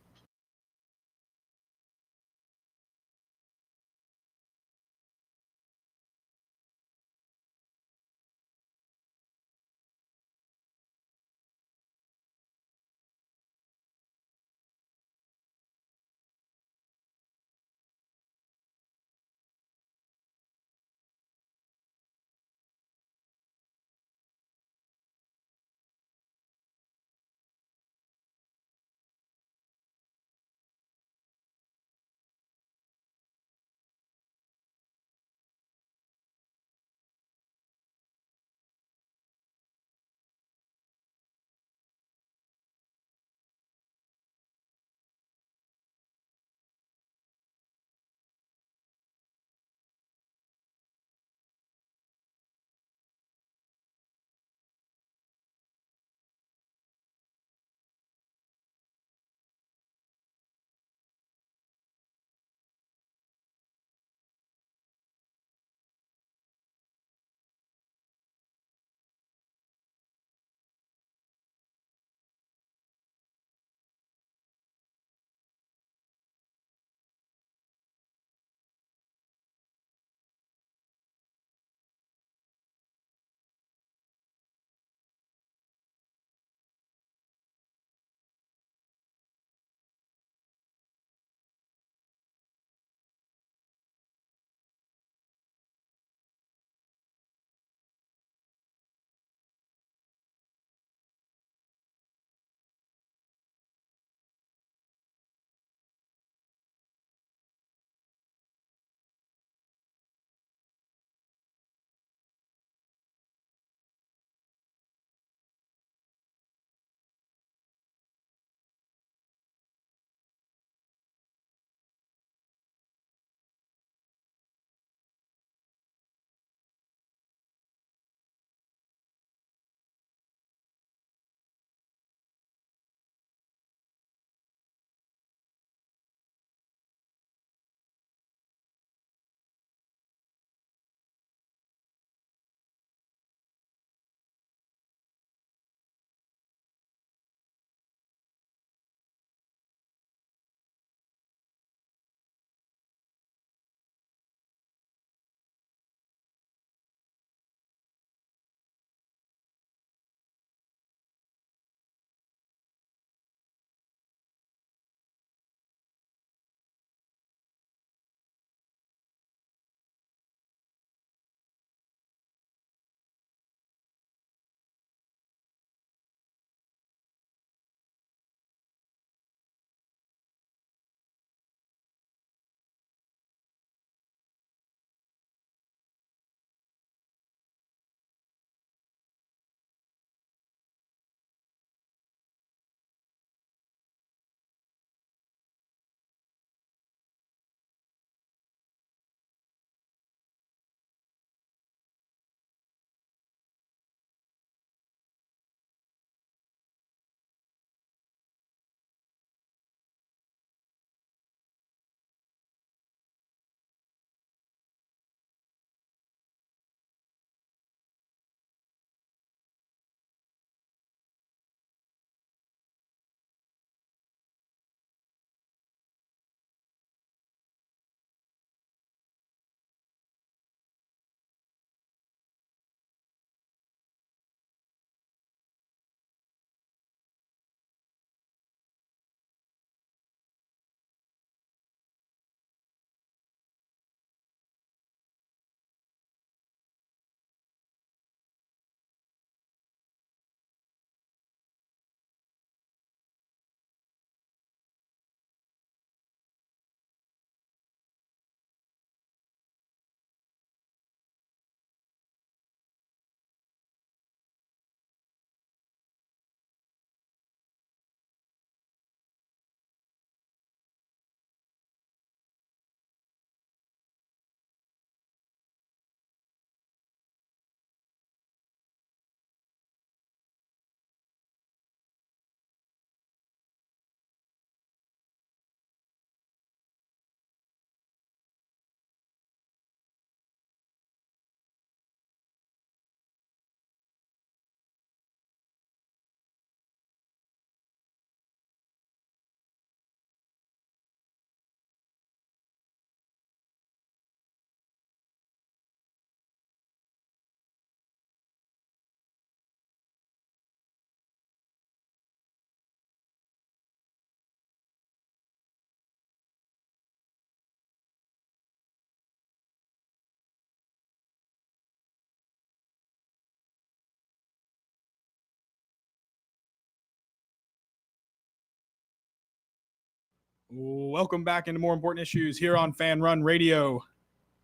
Welcome back into More Important Issues here on Fan Run Radio.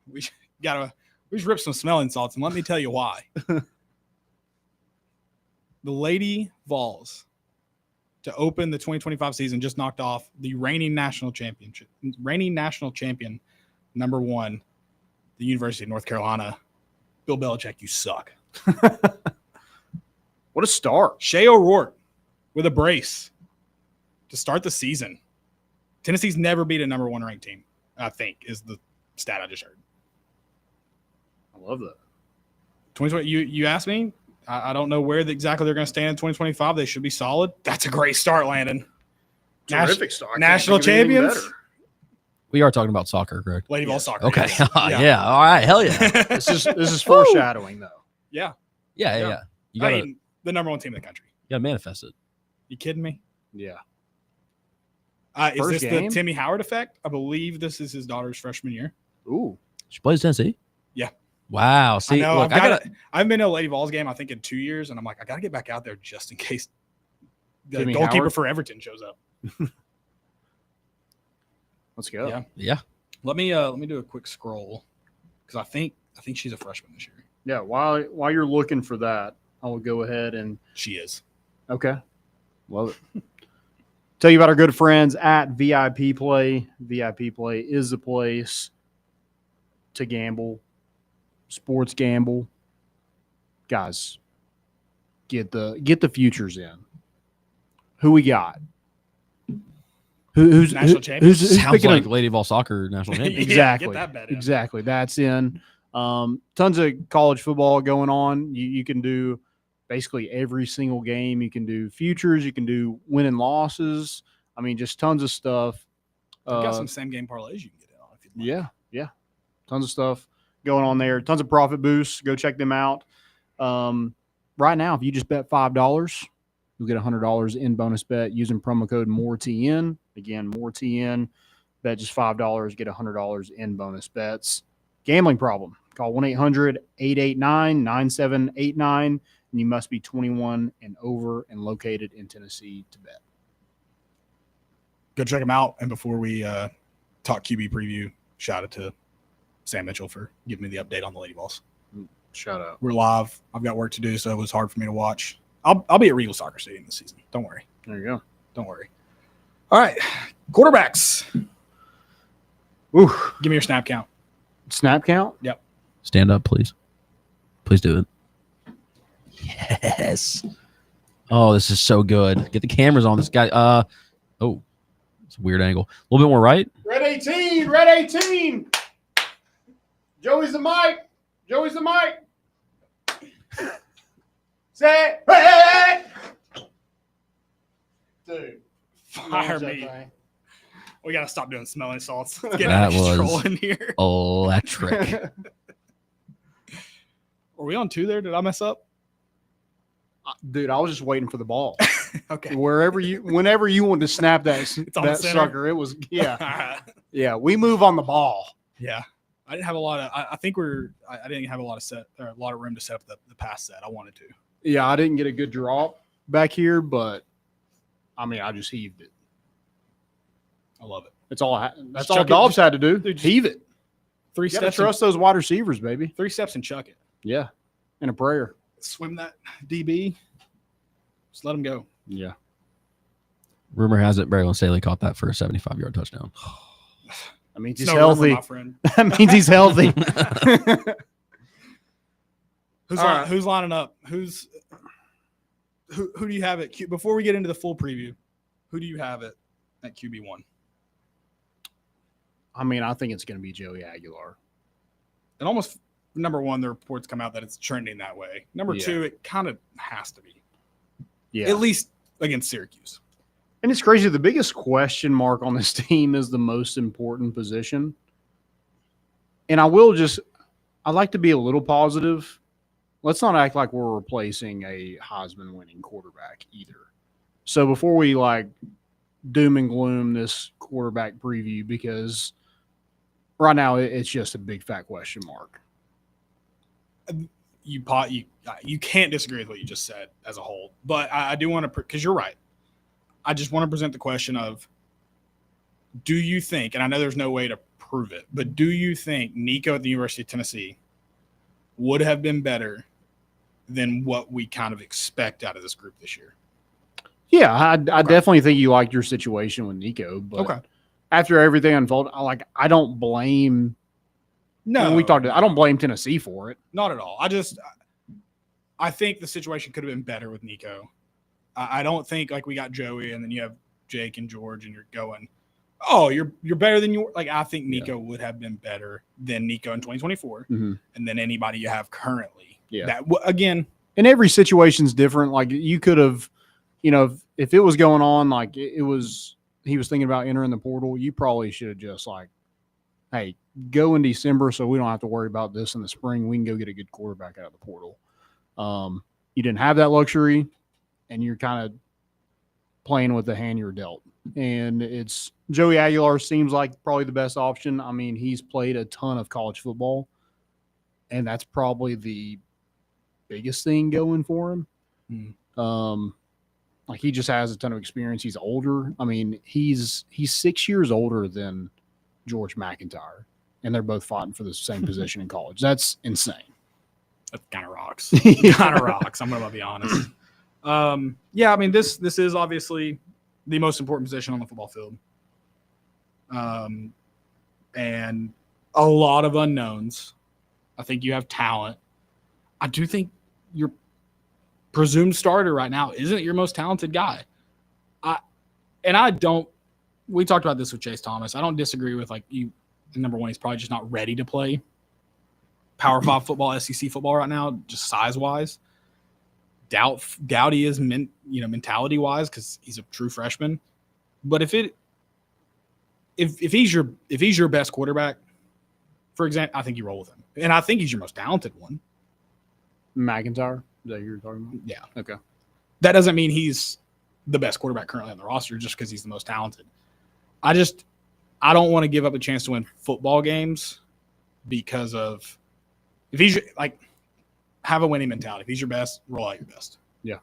We just rip some smelling salts, and let me tell you why. The Lady Vols, to open the 2025 season, just knocked off the reigning national champion, number 1, the University of North Carolina. Bill Belichick, you suck. What a start. Shea O'Rourke with a brace to start the season. Tennessee's never beat a number 1 ranked team, I think, is the stat I just heard. I love that. 2020, you asked me. I don't know where exactly they're going to stand in 2025. They should be solid. That's a great start, Landon. Terrific start. National champions. We are talking about soccer, correct? Lady Ball soccer. Okay. Yeah. Yeah. All right. Hell yeah. This is foreshadowing, though. Yeah. Yeah. You gotta the number 1 team in the country. you gotta manifest it. You kidding me? Yeah. Is First this game? the Timmy Howard effect? I believe this is his daughter's freshman year. Ooh. She plays Tennessee. Yeah. Wow. See, I know. look, I've been to a Lady Vols game, I think, in 2 years, and I'm like, I got to get back out there just in case the Timmy goalkeeper Howard? for Everton shows up. Let's go. Yeah. Yeah. Let me do a quick scroll because I think she's a freshman this year. Yeah. While you're looking for that, I will go ahead and She is. okay. Love it. Tell you about our good friends at VIP Play. VIP Play is the place to gamble, sports gamble. Guys, get the futures in. Who we got? Who's National champions? who's Sounds picking like up? Lady Ball soccer national champion. Exactly. Get that bet in. Exactly. That's in. Tons of college football going on. You can do basically every single game. You can do futures. You can do win and losses. I mean, just tons of stuff. I've got some same game parlays you can get in on if you'd like. Yeah. Tons of stuff going on there. Tons of profit boosts. Go check them out. Right now, if you just bet $5, you'll get $100 in bonus bet using promo code MORETN. Again, MORETN. Bet just $5, get $100 in bonus bets. Gambling problem. Call 1-800-889-9789, and you must be 21 and over and located in Tennessee to bet. Go check them out. And before we talk QB preview, shout out to Sam Mitchell for giving me the update on the Lady Balls. Shout out. We're live. I've got work to do, so it was hard for me to watch. I'll be at Regal Soccer Stadium this season. Don't worry. There you go. Don't worry. All right. Quarterbacks. Ooh. Give me your snap count. Snap count? Yep. Stand up, please. Please do it. Yes. Oh, this is so good. Get the cameras on this guy. Oh, it's a weird angle. A little bit more right. Red 18. Red 18. Joey's the mic. Joey's the mic. Say it. Dude. Fire me. We got to stop doing smelling salts. Let's get That out of control was- in here. Electric. Are we on 2 there? Did I mess up? Dude, I was just waiting for the ball. Okay. Whenever you want to snap that on the that center? sucker, it was All yeah. right. Yeah, we move on the ball. Yeah. I didn't have a lot of, I think I didn't have a lot of room to set up the pass set. I wanted to. Yeah, I didn't get a good drop back here, but I mean, I just heaved it. I love it. That's all Just all chuck it, Dobbs just- had to do. dude, just- Heave it. 3 You got to steps. trust those wide receivers, baby. 3 steps and chuck it. Yeah, and a prayer. Swim that DB. Just let him go. Yeah. Rumor has it Braylon Staley caught that for a 75-yard touchdown. That means It's he's no rumor, healthy. my friend. That means he's healthy. Who's All right. who's lining up? Who do you have at Q? Before we get into the full preview, who do you have at QB1? I mean, I think it's going to be Joey Aguilar. And almost number 1, the reports come out that it's trending that way. Number Yeah. 2, it kind of has to be. Yeah. At least against Syracuse. And it's crazy. The biggest question mark on this team is the most important position. And I'd like to be a little positive. Let's not act like we're replacing a Heisman winning quarterback either. So before we doom and gloom this quarterback preview, because right now it's just a big fat question mark. You can't disagree with what you just said as a whole, but I do want to, because you're right. I just want to present the question of do you think, and I know there's no way to prove it, but do you think Nico at the University of Tennessee would have been better than what we kind of expect out of this group this year? Yeah, I definitely think you liked your situation with Nico, but after everything unfolded, I don't blame. No, I don't blame Tennessee for it. Not at all. I think the situation could have been better with Nico. I don't think like we got Joey and then you have Jake and George and you're going, oh, you're better than you. Like I think Nico would have been better than Nico in 2024, and then anybody you have currently. Yeah. That again, and every situation's different. Like you could have, if it was going on, like he was thinking about entering the portal, you probably should have just like, hey, go in December so we don't have to worry about this in the spring. We can go get a good quarterback out of the portal. You didn't have that luxury, and you're kind of playing with the hand you're dealt. And it's Joey Aguilar seems like probably the best option. I mean, he's played a ton of college football, and that's probably the biggest thing going for him. Like he just has a ton of experience. He's older. I mean, he's 6 years older than George McIntyre, and they're both fighting for the same position in college. That's insane. That kind of rocks. Kind of rocks. I'm going to be honest. Yeah, I mean, this is obviously the most important position on the football field. And a lot of unknowns. I think you have talent. I do think your presumed starter right now isn't your most talented guy. We talked about this with Chase Thomas. I don't disagree with number one, he's probably just not ready to play Power 5 football, SEC football right now, just size-wise. Doubt he is mentality-wise because he's a true freshman. But if he's your best quarterback, for example, I think you roll with him. And I think he's your most talented one. McIntyre? Is that who you're talking about? Yeah. Okay. That doesn't mean he's the best quarterback currently on the roster just because he's the most talented. I don't want to give up a chance to win football games because of if he's have a winning mentality. If he's your best, roll out your best. Yeah,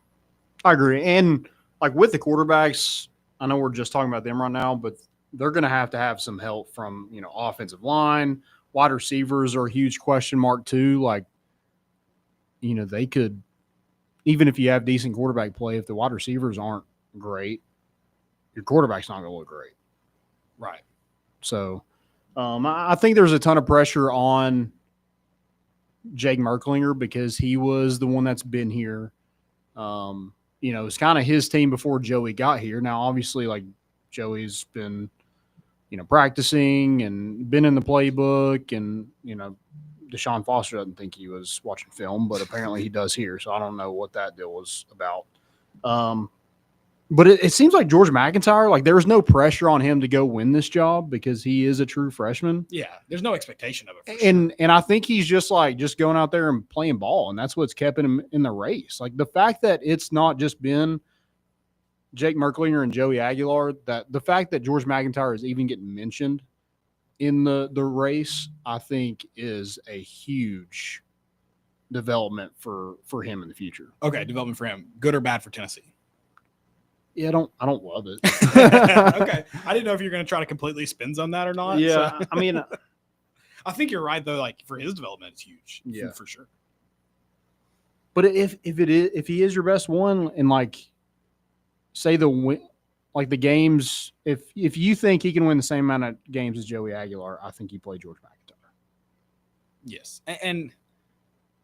I agree. And with the quarterbacks, I know we're just talking about them right now, but they're going to have some help from offensive line. Wide receivers are a huge question mark too. They could, even if you have decent quarterback play, if the wide receivers aren't great, your quarterback's not going to look great. Right. So I think there's a ton of pressure on Jake Merklinger because he was the one that's been here. It's kind of his team before Joey got here. Now, obviously, Joey's been, practicing and been in the playbook and, Deshaun Foster doesn't think he was watching film, but apparently he does here. So I don't know what that deal was about. But it seems like George McIntyre, there was no pressure on him to go win this job because he is a true freshman. Yeah, there's no expectation of it. And I think he's just going out there and playing ball, and that's what's kept him in the race. The fact that it's not just been Jake Merklinger and Joey Aguilar, that the fact that George McIntyre is even getting mentioned in the race, I think is a huge development for him in the future. Okay, development for him. Good or bad for Tennessee? Yeah, I don't love it. Okay. I didn't know if you're going to try to completely spin zone that or not. Yeah. So. I mean, I think you're right though. For his development, it's huge. Yeah, for sure. But if he is your best one, and say the games, if you think he can win the same amount of games as Joey Aguilar, I think you play George McIntyre. Yes, and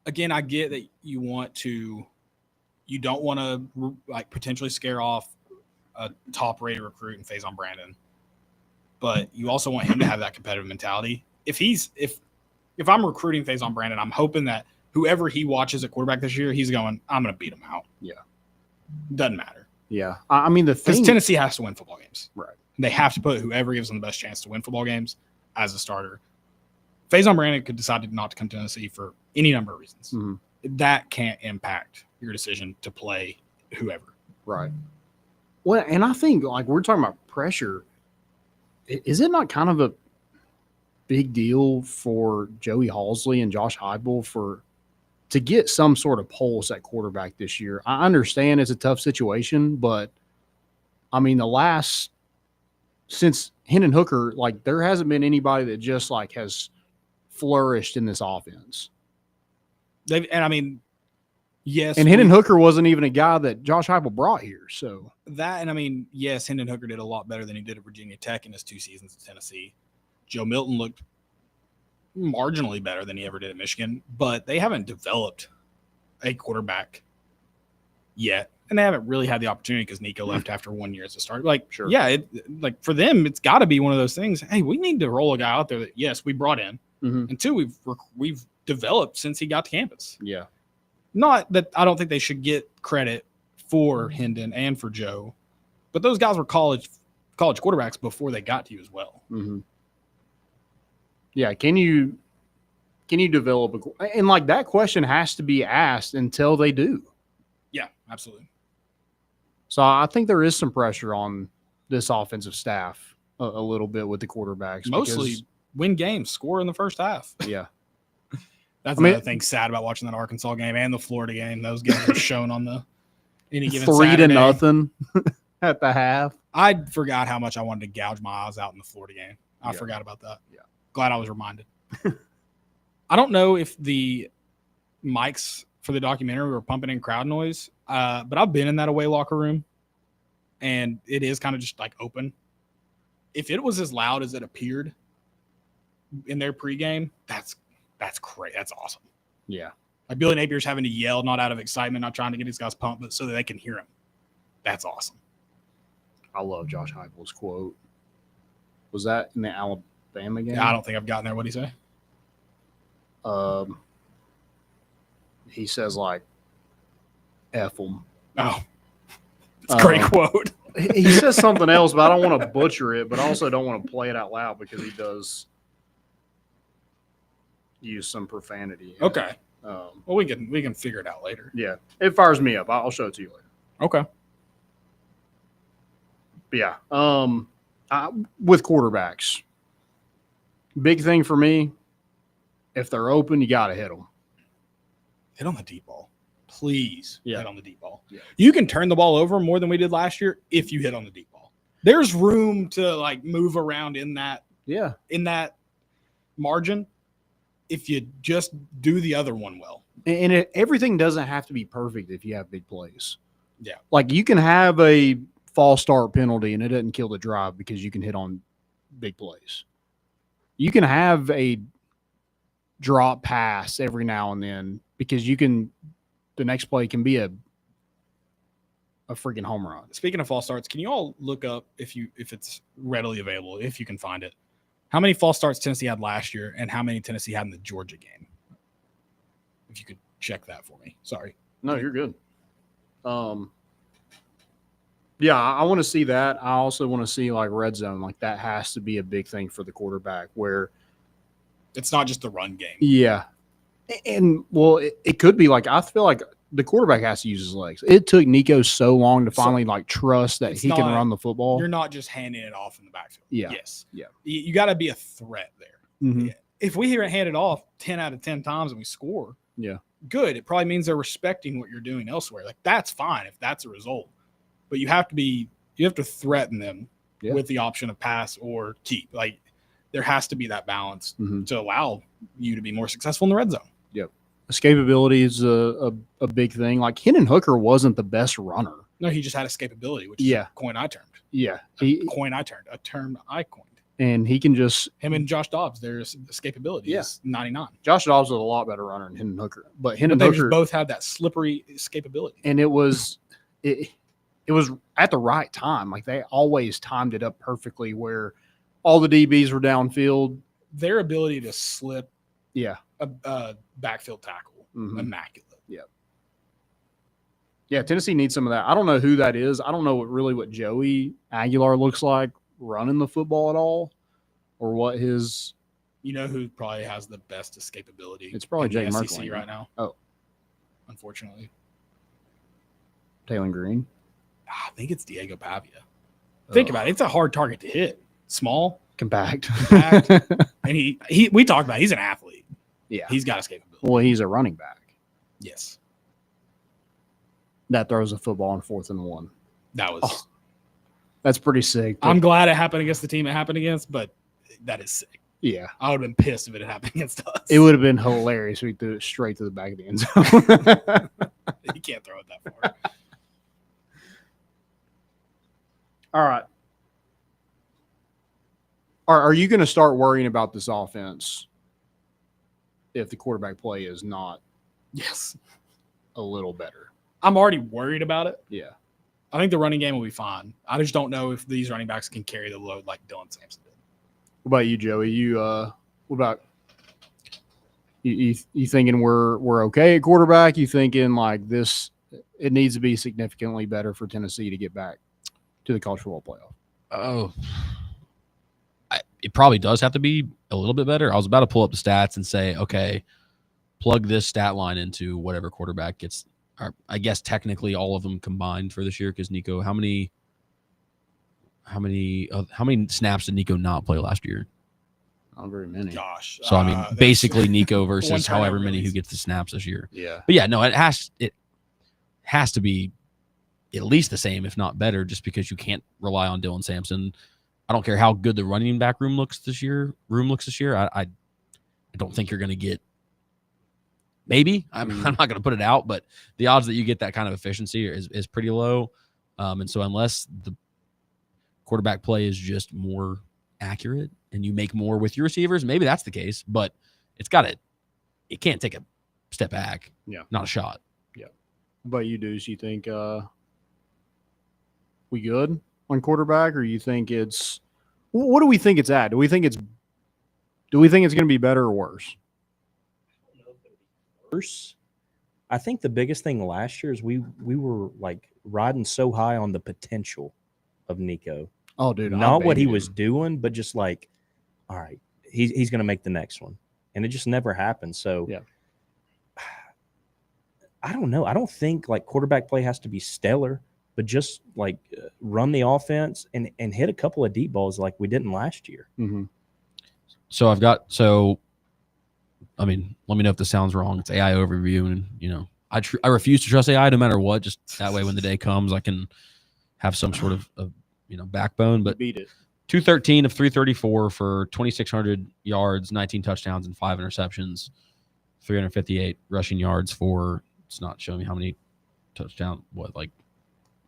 again, I get that you don't want to potentially scare off a top-rated recruit in Faison Brandon, but you also want him to have that competitive mentality. If I'm recruiting Faison Brandon, I'm hoping that whoever he watches at quarterback this year, he's going, I'm going to beat him out. Yeah, doesn't matter. Yeah, I mean because Tennessee has to win football games, right? They have to put whoever gives them the best chance to win football games as a starter. Faison Brandon could decide not to come to Tennessee for any number of reasons. Mm-hmm. That can't impact your decision to play whoever. Right. Well, and I think we're talking about pressure. Is it not kind of a big deal for Joey Halsley and Josh Heupel to get some sort of pulse at quarterback this year? I understand it's a tough situation, but I mean, the last since Hendon Hooker, like there hasn't been anybody that just like has flourished in this offense. Yes. And Hendon Hooker wasn't even a guy that Josh Heupel brought here. So yes, Hendon Hooker did a lot better than he did at Virginia Tech in his 2 seasons at Tennessee. Joe Milton looked marginally better than he ever did at Michigan, but they haven't developed a quarterback yet. And they haven't really had the opportunity because Nico left after 1 year as a starter. Like, sure. Yeah, for them, it's got to be one of those things. Hey, we need to roll a guy out there that, yes, we brought in. And 2, we've developed since he got to campus. Yeah. Not that I don't think they should get credit for Hendon and for Joe, but those guys were college quarterbacks before they got to you as well. Yeah. Can you develop and like that question has to be asked until they do. Yeah, absolutely. So I think there is some pressure on this offensive staff a little bit with the quarterbacks. Mostly win games, score in the first half. Yeah. That's another thing sad about watching that Arkansas game and the Florida game. Those games were shown on any given 3-0 at the half. I forgot how much I wanted to gouge my eyes out in the Florida game. I forgot about that. Yeah. Glad I was reminded. I don't know if the mics for the documentary were pumping in crowd noise, but I've been in that away locker room, and it is kind of just like open. If it was as loud as it appeared in their pregame, that's great. That's awesome. Yeah. Like Billy Napier's having to yell, not out of excitement, not trying to get these guys pumped, but so that they can hear him. That's awesome. I love Josh Heupel's quote. Was that in the Alabama game? Yeah, I don't think I've gotten there. What did he say? He says like, F them. Oh, it's a great quote. He says something else, but I don't want to butcher it, but I also don't want to play it out loud because he does use some profanity. Okay. Well, we can figure it out later. Yeah. It fires me up. I'll show it to you later. Okay. But yeah. With quarterbacks, big thing for me, if they're open, you got to hit them. Hit on the deep ball. Please hit on the deep ball. Yeah. You can turn the ball over more than we did last year if you hit on the deep ball. There's room to like move around in that margin if you just do the other one well. And everything doesn't have to be perfect if you have big plays. Yeah. Like you can have a false start penalty and it doesn't kill the drive because you can hit on big plays. You can have a drop pass every now and then because the next play can be a freaking home run. Speaking of false starts, can you all look up if it's readily available, if you can find it, how many false starts Tennessee had last year and how many Tennessee had in the Georgia game? If you could check that for me. Sorry. No, you're good. Yeah, I want to see that. I also want to see like red zone. Like that has to be a big thing for the quarterback where it's not just the run game. Yeah. And well, it could be like, I feel like the quarterback has to use his legs. It took Nico so long to finally like trust that he can run the football. You're not just handing it off in the backfield. Yeah. Yes. Yeah. You got to be a threat there. Mm-hmm. Yeah. If we hear it handed off 10 out of 10 times and we score, yeah, good. It probably means they're respecting what you're doing elsewhere. Like that's fine if that's a result, but you have to threaten them with the option of pass or keep. Like there has to be that balance to allow you to be more successful in the red zone. Yep. Escapability is a big thing. Like Hendon Hooker wasn't the best runner. No, he just had escapability, which is a coin I turned. Yeah. A term I coined. And he can just – him and Josh Dobbs, their escapability is 99. Josh Dobbs was a lot better runner than Hendon Hooker. But they just both had that slippery escapability. And it was at the right time. Like they always timed it up perfectly where all the DBs were downfield. Their ability to slip a backfield tackle, immaculate. Yeah. Yeah, Tennessee needs some of that. I don't know who that is. I don't know what Joey Aguilar looks like running the football at all, or what his. You know who probably has the best escapability? It's probably Jake Merkley right now. Oh, unfortunately, Taylor Green. I think it's Diego Pavia. Think about it; it's a hard target to hit. Small, compact, and we talked about he's an athlete. Yeah, he's got escapability. Well, he's a running back. Yes. That throws a football on 4th and 1. That was That's pretty sick. I'm glad it happened against the team it happened against, but that is sick. Yeah. I would have been pissed if it had happened against us. It would have been hilarious if we threw it straight to the back of the end zone. You can't throw it that far. All right. Are you going to start worrying about this offense if the quarterback play is not a little better? I'm already worried about it. Yeah. I think the running game will be fine. I just don't know if these running backs can carry the load like Dylan Sampson did. What about you, Joey? What about you thinking we're okay at quarterback? You thinking like this it needs to be significantly better for Tennessee to get back to the college football playoff? Oh, it probably does have to be a little bit better. I was about to pull up the stats and say, okay, plug this stat line into whatever quarterback gets. Or I guess technically all of them combined for this year, because Nico, how many snaps did Nico not play last year? Not very many. Gosh. So I mean, basically Nico versus however many release. who gets the snaps this year. Yeah. But yeah, no, it has to be at least the same, if not better, just because you can't rely on Dylan Sampson. I don't care how good the running back room looks this year. I don't think you're going to get. Maybe I'm not going to put it out, but the odds that you get that kind of efficiency is pretty low. And so unless the quarterback play is just more accurate and you make more with your receivers, maybe that's the case. But it can't take a step back. Yeah, not a shot. Yeah. But you do? So you think we good on quarterback, or you think it's? What do we think it's at? Do we think it's going to be better or worse? Worse. I think the biggest thing last year is we were like riding so high on the potential of Nico. Oh, dude, not what he was doing, but just like, all right, he's going to make the next one, and it just never happened. So, yeah, I don't know. I don't think like quarterback play has to be stellar, but just like run the offense and hit a couple of deep balls like we didn't last year. Mm-hmm. I mean, let me know if this sounds wrong. It's AI overview, and I refuse to trust AI no matter what. Just that way, when the day comes, I can have some sort of backbone. But beat it. 213 of 334 for 2,600 yards, 19 touchdowns, and 5 interceptions. 358 rushing yards for. It's not showing me how many touchdowns. What, like,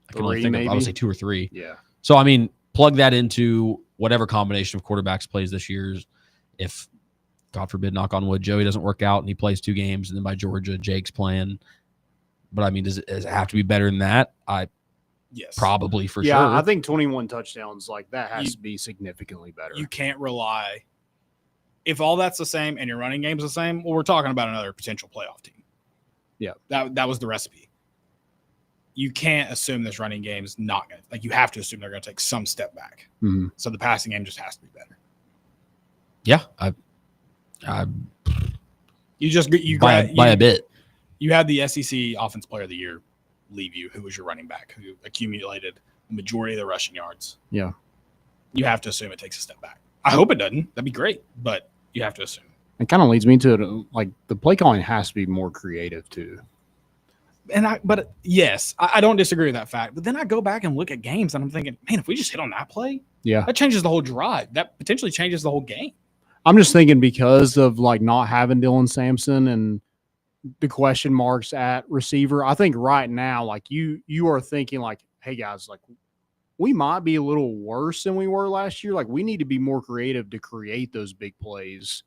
I can only think of, I would say 2 or 3. Yeah. So I mean, plug that into whatever combination of quarterbacks plays this year. If, God forbid, knock on wood, Joey doesn't work out and he plays 2 games, and then by Georgia, Jake's playing. But I mean, does it have to be better than that? Yes. Probably for sure. Yeah, I think 21 touchdowns, like that has to be significantly better. You can't rely. If all that's the same and your running game's the same, well, we're talking about another potential playoff team. Yeah. That was the recipe. You can't assume this running game's not going to, like, you have to assume they're going to take some step back. Mm-hmm. So the passing game just has to be better. Yeah. By a bit. You had the SEC Offensive Player of the Year leave you, who was your running back, who accumulated the majority of the rushing yards. Yeah. You have to assume it takes a step back. I hope it doesn't. That'd be great, but you have to assume. It kind of leads me to like the play calling has to be more creative too. But yes, I don't disagree with that fact. But then I go back and look at games and I'm thinking, man, if we just hit on that play, that changes the whole drive. That potentially changes the whole game. I'm just thinking because of like not having Dylan Sampson and the question marks at receiver. I think right now, like you are thinking like, hey guys, like we might be a little worse than we were last year. Like we need to be more creative to create those big plays.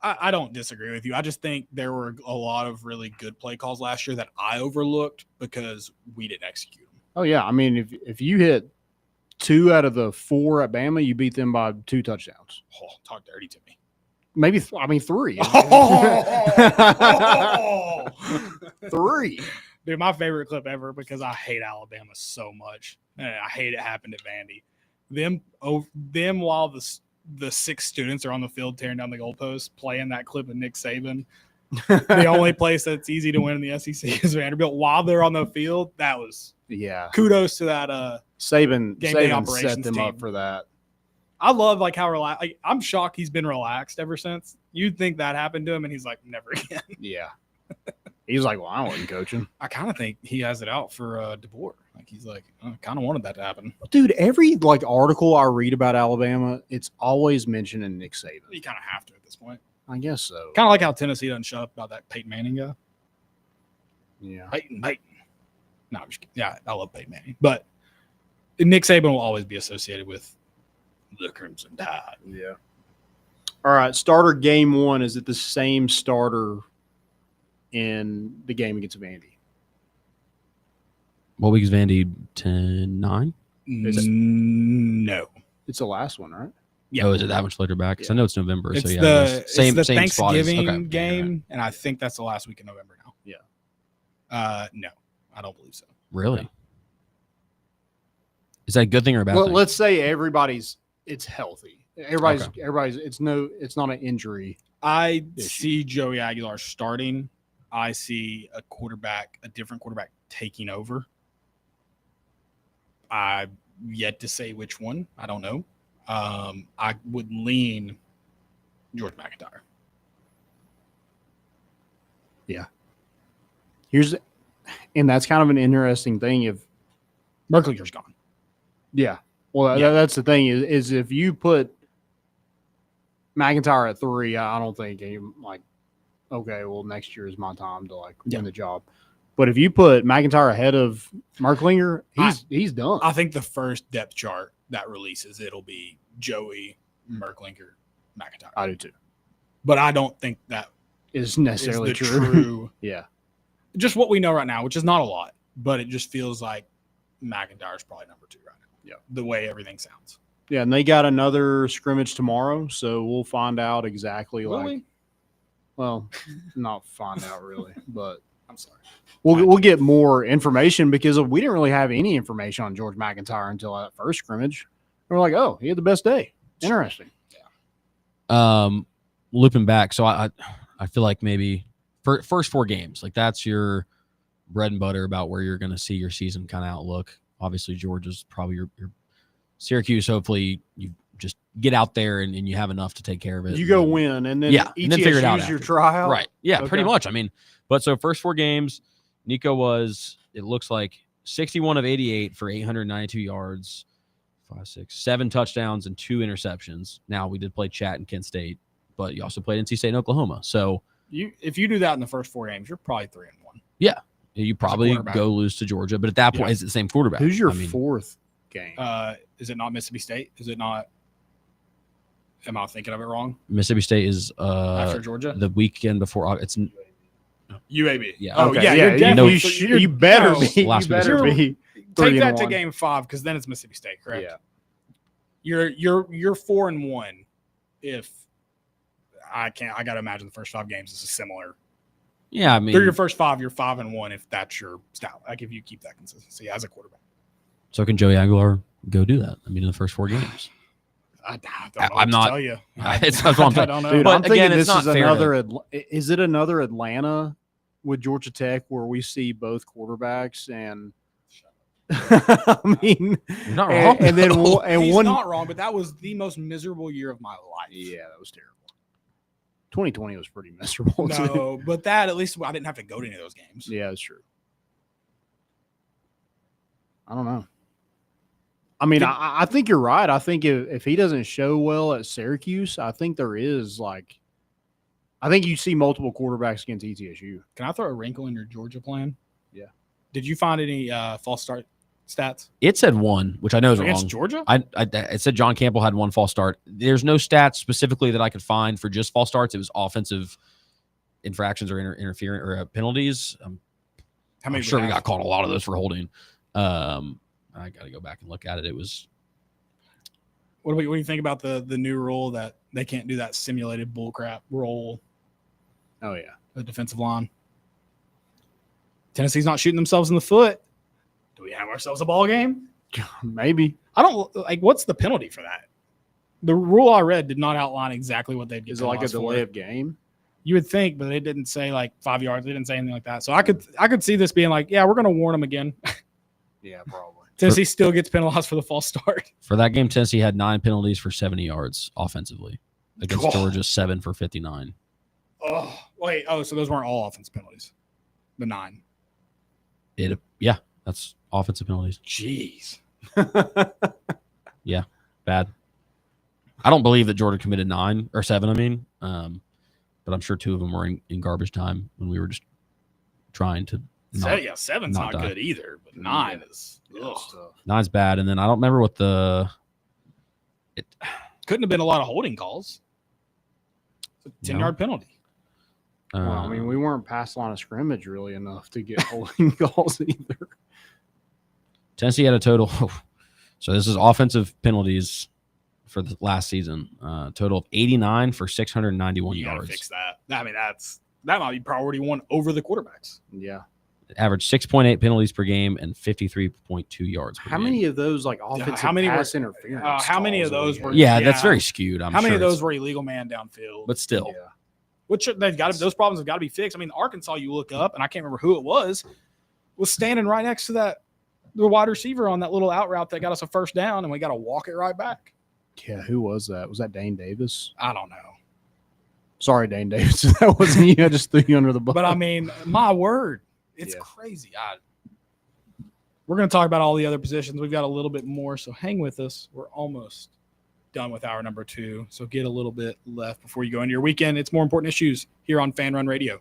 I don't disagree with you. I just think there were a lot of really good play calls last year that I overlooked because we didn't execute them. Oh yeah. I mean, if you hit 2 out of the 4 at Bama, you beat them by 2 touchdowns. Oh, talk dirty to me. Maybe 3. 3. Dude, my favorite clip ever, because I hate Alabama so much. And I hate it happened at Vandy. Them while the 6 students are on the field tearing down the goalpost, playing that clip of Nick Saban. The only place that's easy to win in the SEC is Vanderbilt. While they're on the field, that was kudos to that Saban set them up for that. I love like how relaxed. Like, I'm shocked he's been relaxed ever since. You'd think that happened to him, and he's like, never again. Yeah, he's like, well, I wasn't coaching. I kind of think he has it out for DeBoer. Like he's like, I kind of wanted that to happen. Dude, every article I read about Alabama, it's always mentioning Nick Saban. You kind of have to at this point. I guess so. Kind of like how Tennessee doesn't shut up about that Peyton Manning guy. Yeah. Peyton. No, I'm just kidding. Yeah, I love Peyton Manning. But Nick Saban will always be associated with the Crimson Tide. Yeah. All right. Starter game 1. Is it the same starter in the game against Vandy? What week is Vandy? 10-9? No. It's the last one, right? Yeah. Oh, is it that much later back? Because I know it's November. It's so yeah, the same Thanksgiving spot as, game, and I think that's the last week in November now. Yeah. No, I don't believe so. Really? Is that a good thing or a bad Well, thing? let's say it's healthy. Everybody's it's not an injury. I issue. see Joey Aguilar starting. I see a different quarterback taking over. I've yet to say which one. I don't know. I would lean George McIntyre. Yeah. And that's kind of an interesting thing. If Merklinger's gone. yeah, well, that's the thing is if you put McIntyre at 3, I don't think okay, well, next year is my time to win the job. But if you put McIntyre ahead of Merklinger, he's done. I think the first depth chart that releases, it'll be Joey, Merklinger, McIntyre. I do too. But I don't think that Is necessarily is the true. true Yeah. just what we know right now, which is not a lot, but it just feels like McIntyre's probably number 2 right now. Yeah. The way everything sounds. Yeah, and they got another scrimmage tomorrow, so we'll find out exactly Really? well, not find out really, but I'm sorry. we'll get more information because we didn't really have any information on George McIntyre until that first scrimmage. And we're like, oh, he had the best day. Interesting. Looping back, so I feel like maybe first 4 games, that's your bread and butter about where you're going to see your season kind of outlook. Obviously, Georgia's probably your Syracuse. Hopefully, you just get out there and you have enough to take care of it. You go win, and then and then figure it out your after. tryout. Right. Yeah, Okay. pretty much. I mean, but so first 4 games, Nico was, it looks like 61 of 88 for 892 yards, 7 touchdowns and 2 interceptions. Now we did play Chat and Kent State, but you also played NC State and Oklahoma. So If you do that in the first 4 games, you're probably 3-1. yeah, you probably quarterback. go lose to Georgia, but at that point, it's the same quarterback. Who's your fourth game? Is it not Mississippi State? Is it not? Am I thinking of it wrong? Mississippi State is After Georgia, the weekend before. It's UAB. Yeah. Oh Okay, yeah. yeah, You're definitely, you better no, be. You last better week. be. Take 3-1. that to game 5 because then it's Mississippi State, correct? Yeah. You're 4-1. If I got to imagine the first 5 games is a similar. yeah. I mean, Through your first 5, you're 5-1 if that's your style. If you keep that consistency as a quarterback. so can Joey Aguilar go do that? I mean, in the first 4 games. I don't know I'm what not- to tell you. That's what I'm I saying. don't know. Dude, But I'm thinking again, it's this not is fair to- another. Is it another Atlanta with Georgia Tech where we see both quarterbacks and? I mean, You're not wrong. and then though. He's one. not wrong, but that was the most miserable year of my life. Yeah, that was terrible. 2020 was pretty miserable. too. No, but that at least I didn't have to go to any of those games. Yeah, that's true. I don't know. I mean, I think you're right. I think if he doesn't show well at Syracuse, I think there is I think you see multiple quarterbacks against ETSU. Can I throw a wrinkle in your Georgia plan? Yeah. Did you find any false start stats It said 1, which I know is against wrong. Georgia? It said John Campbell had 1 false start. There's no stats specifically that I could find for just false starts. It was offensive infractions or interference or penalties. How many? I'm sure we got called a lot of those for holding. I got to go back and look at it. It was. What do you think about the new rule that they can't do that simulated bullcrap roll? Oh yeah, The defensive line. Tennessee's not shooting themselves in the foot. Do we have ourselves a ball game? maybe. I don't like. What's the penalty for that? The rule I read did not outline exactly what they'd get. Is it like a penalized for. delay of game? You would think, but they didn't say 5 yards. They didn't say anything like that. So I could see this being yeah, we're going to warn them again. Yeah, probably. Tennessee still gets penalized for the false start. For that game, Tennessee had 9 penalties for 70 yards offensively against God. Georgia, 7 for 59. Oh, wait. Oh, so those weren't all offensive penalties. The 9. Yeah, that's offensive penalties. Jeez. Yeah, bad. I don't believe that Jordan committed 9 or 7. I mean, but I'm sure 2 of them were in garbage time when we were just trying to. Yeah, 7's not die. good either, but 9 is. Ugh. 9's bad, and then I don't remember what it couldn't have been a lot of holding calls. It's a 10-yard penalty. Well, I mean, we weren't past line of scrimmage really enough to get holding calls either. Tennessee had a total. So this is offensive penalties for the last season. Total of 89 for 691 you yards. Fix that. I mean, that might be priority 1 over the quarterbacks. Yeah. Average 6.8 penalties per game and 53.2 yards per How game. many of those offensive pass interference? How many of those were? Yeah, that's very skewed. How many of those were illegal man downfield? But still. Yeah. Which they've got those problems have got to be fixed. I mean, Arkansas, you look up, and I can't remember who it was standing right next to the wide receiver on that little out route that got us a first down, and we got to walk it right back. Yeah, who was that? Was that Dane Davis? I don't know. Sorry, Dane Davis. That wasn't you. I just threw you under the bus. But I mean, my word, it's crazy. We're going to talk about all the other positions. We've got a little bit more, so hang with us. We're almost done with hour number 2, so get a little bit left before you go into your weekend. It's More Important Issues here on Fan Run Radio.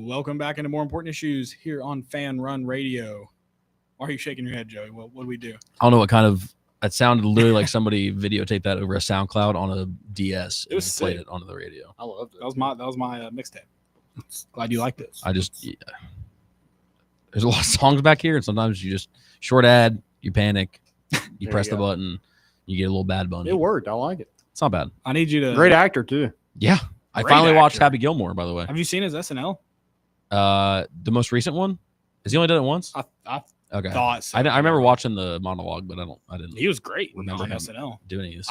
Welcome back into More Important Issues here on Fan Run Radio. Why are you shaking your head, Joey? What do we do? I don't know what kind of. It sounded literally like somebody videotaped that over a SoundCloud on a DS and played it onto the radio. I loved it. That was my mixtape. Glad you liked it. There's a lot of songs back here, and sometimes you just short ad, you panic, you press the button, you get a little Bad Bunny. It worked. I like it. It's not bad. I need you to. Great actor too. Yeah, I finally watched Happy Gilmore. By the way, have you seen his SNL? The most recent one. Has he only done it once? I Okay. thought so. I remember watching the monologue, but I didn't. He was great remember on him SNL. doing any of this.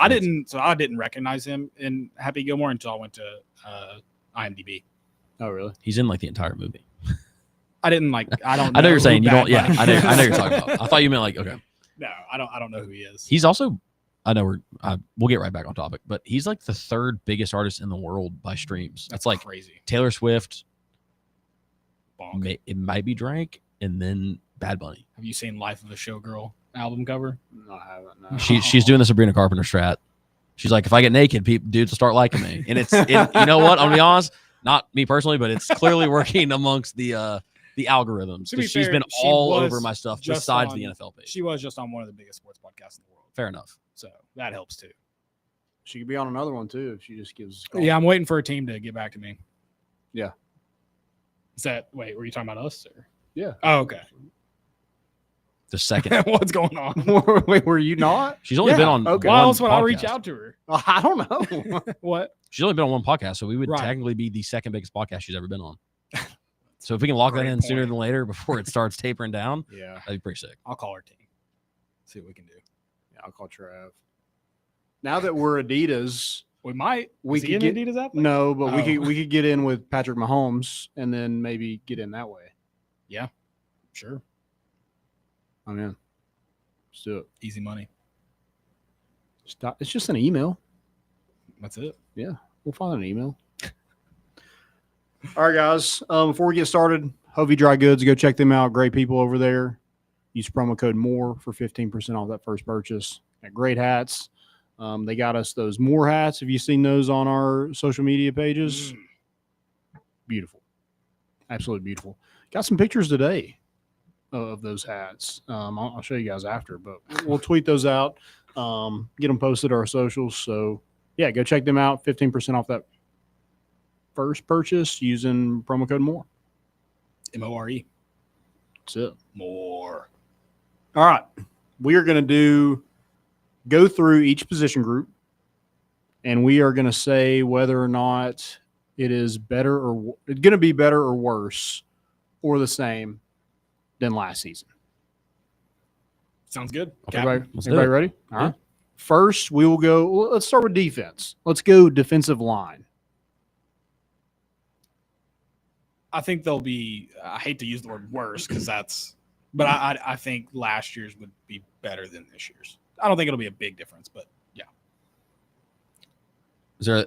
I didn't recognize him in Happy Gilmore until I went to IMDb. Oh, really? He's in like the entire movie. I didn't like. I don't. I know you're who saying you Bad don't. Yeah, Bunny I know you're is. talking about. I thought you meant like okay. No, I don't know who he is. He's also. I know we'll get right back on topic, but he's like the third biggest artist in the world by streams. That's like crazy. Taylor Swift. Bonk. It might be Drake and then Bad Bunny. Have you seen Life of a Showgirl album cover? No, I haven't. No. She's doing the Sabrina Carpenter strat. She's like, if I get naked, dudes will start liking me. And you know what? I'll be honest, not me personally, but it's clearly working amongst the algorithms. Because she's been all over my stuff besides the NFL page. She was just on one of the biggest sports podcasts in the world. Fair enough. So that helps too. She could be on another one too if she just gives. Yeah, I'm waiting for a team to get back to me. Yeah. Is that wait? Were you talking about us? Or? Yeah. Oh, okay. The second. What's going on? Wait, were you not? She's only been on. Okay. Why else would I podcast. reach out to her? I don't know. What? She's only been on one podcast, so we would Right. technically be the second biggest podcast she's ever been on. So if we can lock that Great in sooner point. than later before it starts tapering down, Yeah. that'd be pretty sick. I'll call her team. See what we can do. Yeah, I'll call Trav. Now that we're Adidas, We might. We Is he could in get- Adidas app? no, but Oh. we could get in with Patrick Mahomes and then maybe get in that way. Sure. I'm in. Let's do it. Easy money. Stop. It's just an email. That's it. We'll find an email. All right, guys. Before we get started, Hovey Dry Goods, go check them out. Great people over there. Use promo code MORE for 15% off that first purchase. Got great hats. They got us those Moore hats. Have you seen those on our social media pages? Beautiful. Absolutely beautiful. Got some pictures today of those hats. I'll show you guys after, but we'll tweet those out, get them posted to our socials. So, yeah, go check them out. 15% off that first purchase using promo code MORE. MORE. That's it. More. All right. We are going to go through each position group, and we are going to say whether or not it is better or it's going to be better or worse or the same than last season. Sounds good. Everybody, Let's do everybody it. ready? All right. First, we will go. Let's start with defense. Let's go defensive line. I think they'll be. I hate to use the word worse because but I think last year's would be better than this year's. I don't think it'll be a big difference, but yeah. Is there,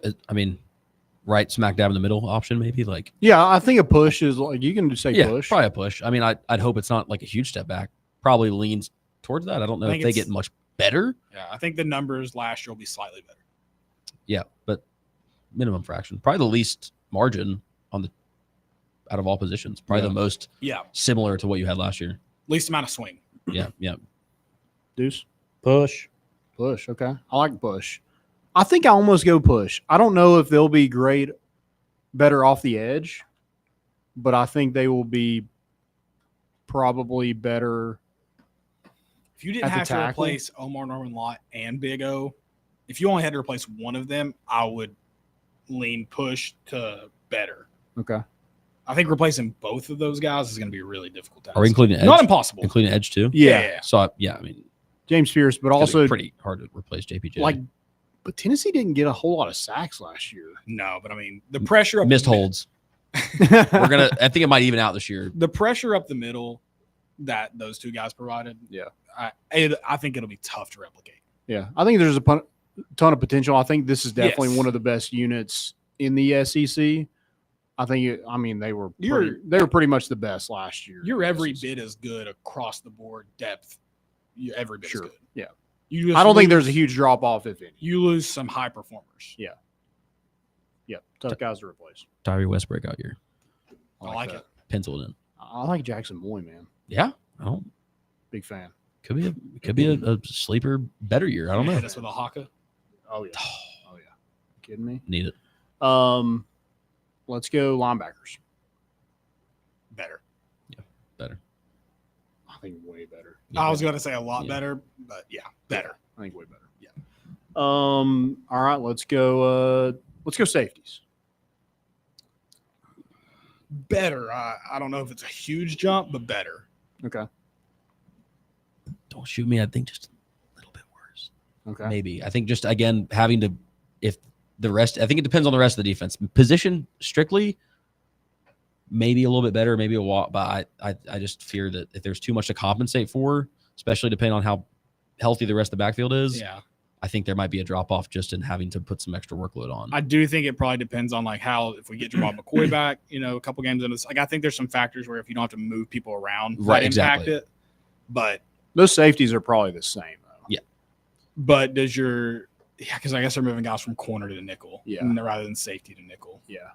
right smack dab in the middle option maybe? Like, Yeah, I think a push is like you can just say yeah, push. probably a push. I mean, I'd hope it's not like a huge step back. Probably leans towards that. I don't know I if think they it's- get much better. Yeah, I think the numbers last year will be slightly better. Yeah, but minimum fraction. Probably the least margin out of all positions. Probably Yeah. the most Yeah, similar to what you had last year. least amount of swing. Yeah, yeah. Deuce. Push. Push. Okay. I like push. I think I almost go push. I don't know if they'll be better off the edge, but I think they will be probably better. If you didn't At the have to tackle? replace Omar Norman Lott and Big O, if you only had to replace one of them, I would lean push to better. Okay. I think replacing both of those guys is going to be a really difficult task. Are we including edge? Not impossible. Including edge too? Yeah. So I mean, James Pierce, but it's gonna be also pretty hard to replace JPJ. but Tennessee didn't get a whole lot of sacks last year. No, but I mean the pressure up missed the mid- holds. I think it might even out this year. The pressure up the middle that those two guys provided. Yeah. I think it'll be tough to replicate. Yeah. I think there's a ton of potential. I think this is definitely Yes. one of the best units in the SEC. I think they were pretty much the best last year. You're in the every SEC. bit as good across the board depth. You're every bit Sure. as good. Yeah. You just I don't think there's a lose- huge drop off, if any. You lose some high performers. Yeah. Tough guys to replace. Tyree West breakout year. I like that. it. Penciled in. I like Jackson Moy, man. Yeah. I don't. Big fan. Could be a sleeper better year. I don't know. Hit us with a haka. Oh yeah. Oh yeah. Kidding me? Need it. Let's go linebackers. Better. Better. I think way better. I was going to say a lot Yeah. better, but yeah, better. I think way better. Yeah. All right. Let's go safeties. Better. I don't know if it's a huge jump, but better. Okay. don't shoot me. I think just a little bit worse. Okay. Maybe. I think just, again, having to, if the rest, I think it depends on the rest of the defense. Position strictly, maybe a little bit better, maybe a lot, but I just fear that if there's too much to compensate for, especially depending on how healthy the rest of the backfield is, I think there might be a drop-off just in having to put some extra workload on. I do think it probably depends on like how, if we get Jamal McCoy back, a couple games into this, like I think there's some factors where if you don't have to move people around, that impact it. But those safeties are probably the same though. Yeah. But because I guess they're moving guys from corner to nickel, rather than safety to nickel. Yeah.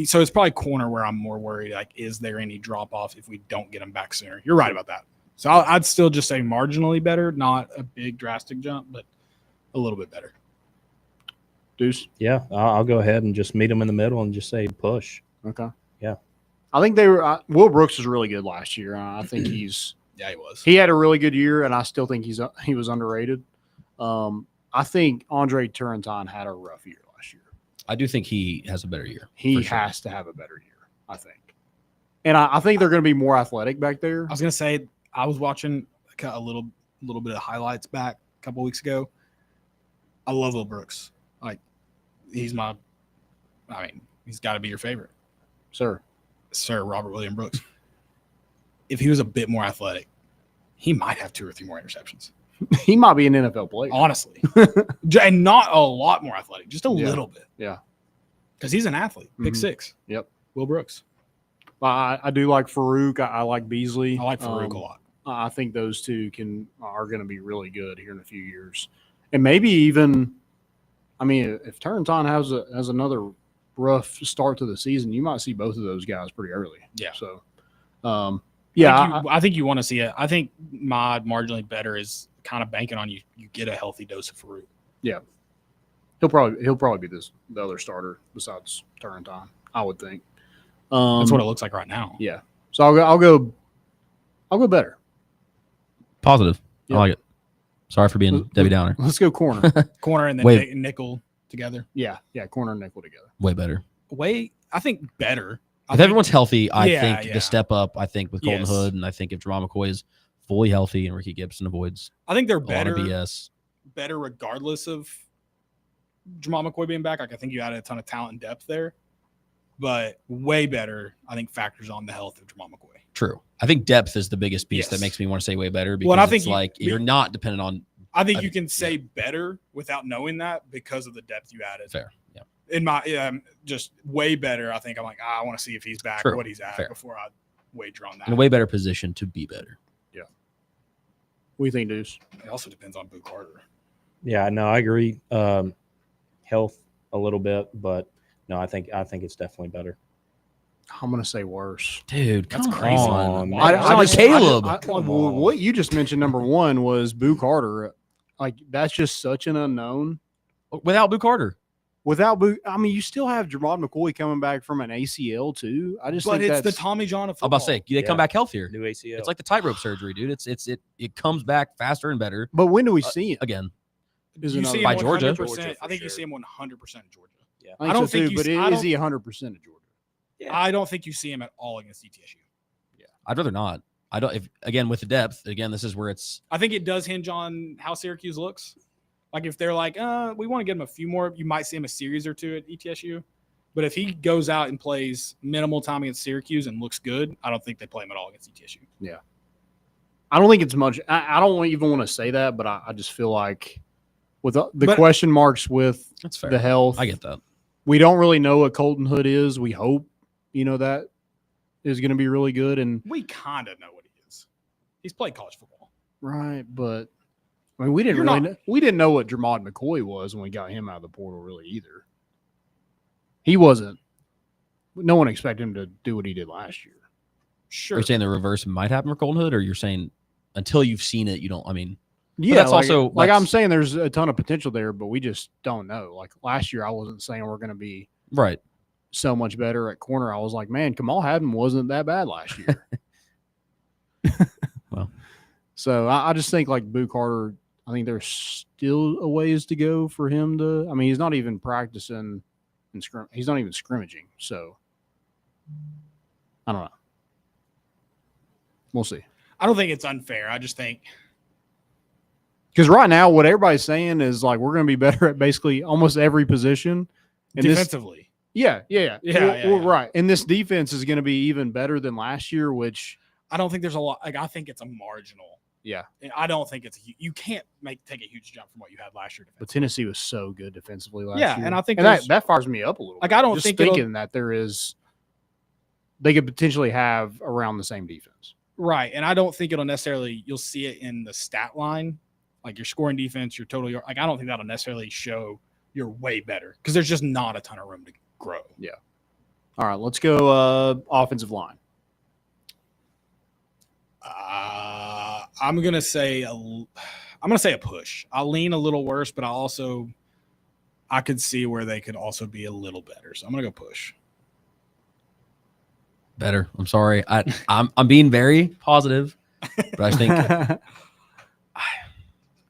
So it's probably corner where I'm more worried. Like, is there any drop-off if we don't get them back sooner? You're right about that. So I'd still just say marginally better, not a big drastic jump, but a little bit better. Deuce? Yeah, I'll go ahead and just meet them in the middle and just say push. Okay. Yeah. I think they were Will Brooks was really good last year. I think he's he was. He had a really good year, and I still think he was underrated. I think Andre Turrentine had a rough year last year. I do think he has a better year. He has to have a better year, I think. And I think they're going to be more athletic back there. I was going to say, I was watching a little bit of highlights back a couple weeks ago. I love Will Brooks. Like, he's got to be your favorite. Sir Robert William Brooks. If he was a bit more athletic, he might have 2 or 3 more interceptions. He might be an NFL player. Honestly. And not a lot more athletic, just a little bit. Yeah. Because he's an athlete. Pick 6. Yep. Will Brooks. I do like Farouk. I like Beasley. I like Farouk a lot. I think those two are going to be really good here in a few years. And maybe even, if Turrentine has another rough start to the season, you might see both of those guys pretty early. Yeah. So, I think you want to see it. I think my marginally better is kind of banking on you get a healthy dose of Farouk. Yeah. He'll probably be the other starter besides Turrentine, I would think. That's what it looks like right now. Yeah. So I'll go better. Positive. Yep. I like it. Sorry for being Debbie Downer. Let's go corner. Corner and then nickel together. Yeah, corner and nickel together. Way better. I think better. If everyone's healthy, I think the step up, with Colton Hood, and I think if Jamal McCoy is fully healthy and Ricky Gibson avoids I think they're a better. lot of BS. Better regardless of Jamal McCoy being back. Like, I think you added a ton of talent and depth there. But way better, I think, factors on the health of Jamal McCoy. True. I think depth is the biggest piece that makes me want to say way better because I think you're not dependent on. I think you can say better without knowing that because of the depth you added. Fair. Yeah. In my just way better. I think I'm like, I want to see if he's back, what he's at before I wager on that. In a way better position to be better. Yeah. What do you think, Deuce? It also depends on Boo Carter. Yeah, no, I agree. Health a little bit, but no, I think it's definitely better. I'm gonna say worse, dude. That's come crazy. On. Caleb. What you just mentioned, number one, was Boo Carter. Like, that's just such an unknown. Without Boo Carter, you still have Jermod McCoy coming back from an ACL too. But it's the Tommy John of football. I'm about to say they come back healthier. New ACL. It's like the tightrope surgery, dude. It comes back faster and better. But when do we see it again? You see him by Georgia. I think you see him 100% in Georgia. Yeah, I don't think. But is he 100% in Georgia? Yeah. I don't think you see him at all against ETSU. Yeah, I'd rather not. I don't. With the depth, this is where it's. I think it does hinge on how Syracuse looks. Like, if they're like, we want to get him a few more, you might see him a series or 2 at ETSU. But if he goes out and plays minimal time against Syracuse and looks good, I don't think they play him at all against ETSU. Yeah, I don't think it's much. I don't even want to say that, but I just feel like with the question marks with the health, I get that. We don't really know what Colton Hood is. We hope, that is going to be really good. And we kind of know what he is. He's played college football. Right, but we didn't know what Jermod McCoy was when we got him out of the portal really either. He wasn't. No one expected him to do what he did last year. Sure. Are you saying the reverse might happen for Colton Hood, or you're saying until you've seen it, you don't? Yeah, that's also I'm saying there's a ton of potential there, but we just don't know. Like last year, I wasn't saying we're going to be right so much better at corner. I was like, man, Kamal Haddon wasn't that bad last year. Well, so I just think like Boo Carter, I think there's still a ways to go for him to. He's not even practicing and he's not even scrimmaging. So I don't know. We'll see. I don't think it's unfair. I just think Because right now, what everybody's saying is like we're going to be better at basically almost every position. And defensively. Yeah. Yeah. Right. And this defense is going to be even better than last year, which I don't think there's a lot. Like, I think it's a marginal. Yeah. I don't think you can't take a huge jump from what you had last year. But Tennessee was so good defensively last year. Yeah, and I think that fires me up a little. Like, bit. I don't just think thinking that they could potentially have around the same defense. Right, and I don't think it'll necessarily. You'll see it in the stat line, like your scoring defense, your total. Like, I don't think that'll necessarily show you're way better because there's just not a ton of room to grow. Yeah. All right, let's go offensive line. I'm gonna say a push. I'll lean a little worse, but I could see where they could also be a little better. So I'm gonna go push. Better. I'm sorry. I'm being very positive, but I think I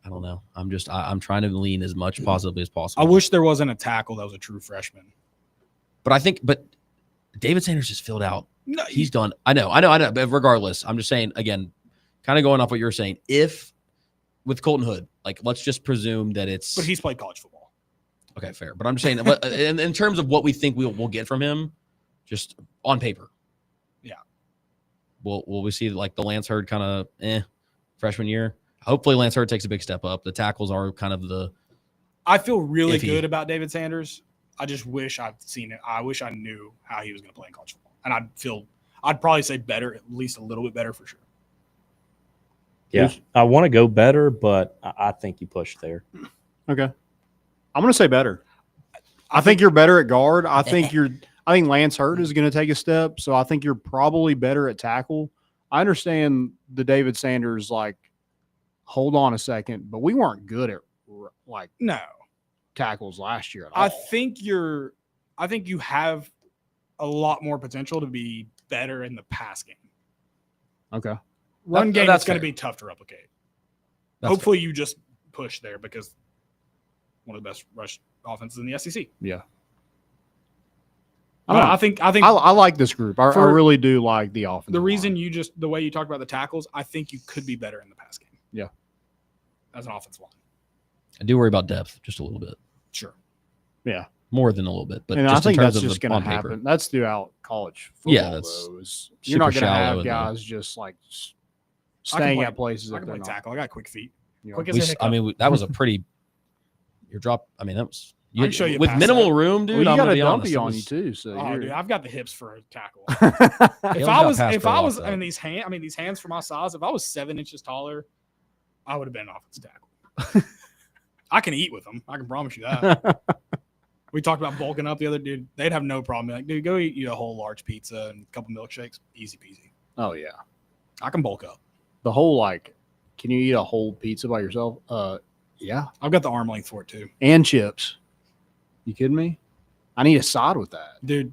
don't know. I'm trying to lean as much positively as possible. I wish there wasn't a tackle that was a true freshman. But David Sanders just filled out. No, he's done. I know. But regardless, I'm just saying again, kind of going off what you're saying. If with Colton Hood, like let's just presume that it's. But he's played college football. Okay, fair. But I'm just saying, in terms of what we think we'll get from him, just on paper. Yeah. Will we see like the Lance Hurd kind of freshman year? Hopefully Lance Hurd takes a big step up. The tackles are kind of the. I feel really good about David Sanders. I just wish I'd seen it. I wish I knew how he was going to play in college football. And I'd probably say better, at least a little bit better for sure. Yeah, I want to go better, but I think you pushed there. Okay. I'm going to say better. I think you're better at guard. I think Lance Hurd is going to take a step, so I think you're probably better at tackle. I understand the David Sanders, like, hold on a second, but we weren't good at, like, tackles last year at all. I think you have a lot more potential to be better in the pass game. Okay. Run game is going to be tough to replicate. Hopefully you just push there because one of the best rush offenses in the SEC. Yeah. I think I like this group. I really do like the offense. The reason the way you talk about the tackles, I think you could be better in the pass game. Yeah. As an offensive line. I do worry about depth just a little bit. Sure. Yeah. More than a little bit, but and just I think in terms that's of just going to happen. Paper. That's throughout college football. Yeah, that's you're not going to have guys just like staying at places. I can play tackle. I got quick feet. That was a pretty. Your drop. I mean, that was. I can show you with minimal room, dude. Well, you got a dumpy on you too. So dude, I've got the hips for a tackle. These hands for my size. If I was 7 inches taller, I would have been an offensive tackle. I can eat with them. I can promise you that. We talked about bulking up the other dude. They'd have no problem. Like, dude, go eat you a whole large pizza and a couple milkshakes. Easy peasy. Oh yeah, I can bulk up. The whole can you eat a whole pizza by yourself? Yeah, I've got the arm length for it too. And chips. You kidding me? I need a side with that, dude.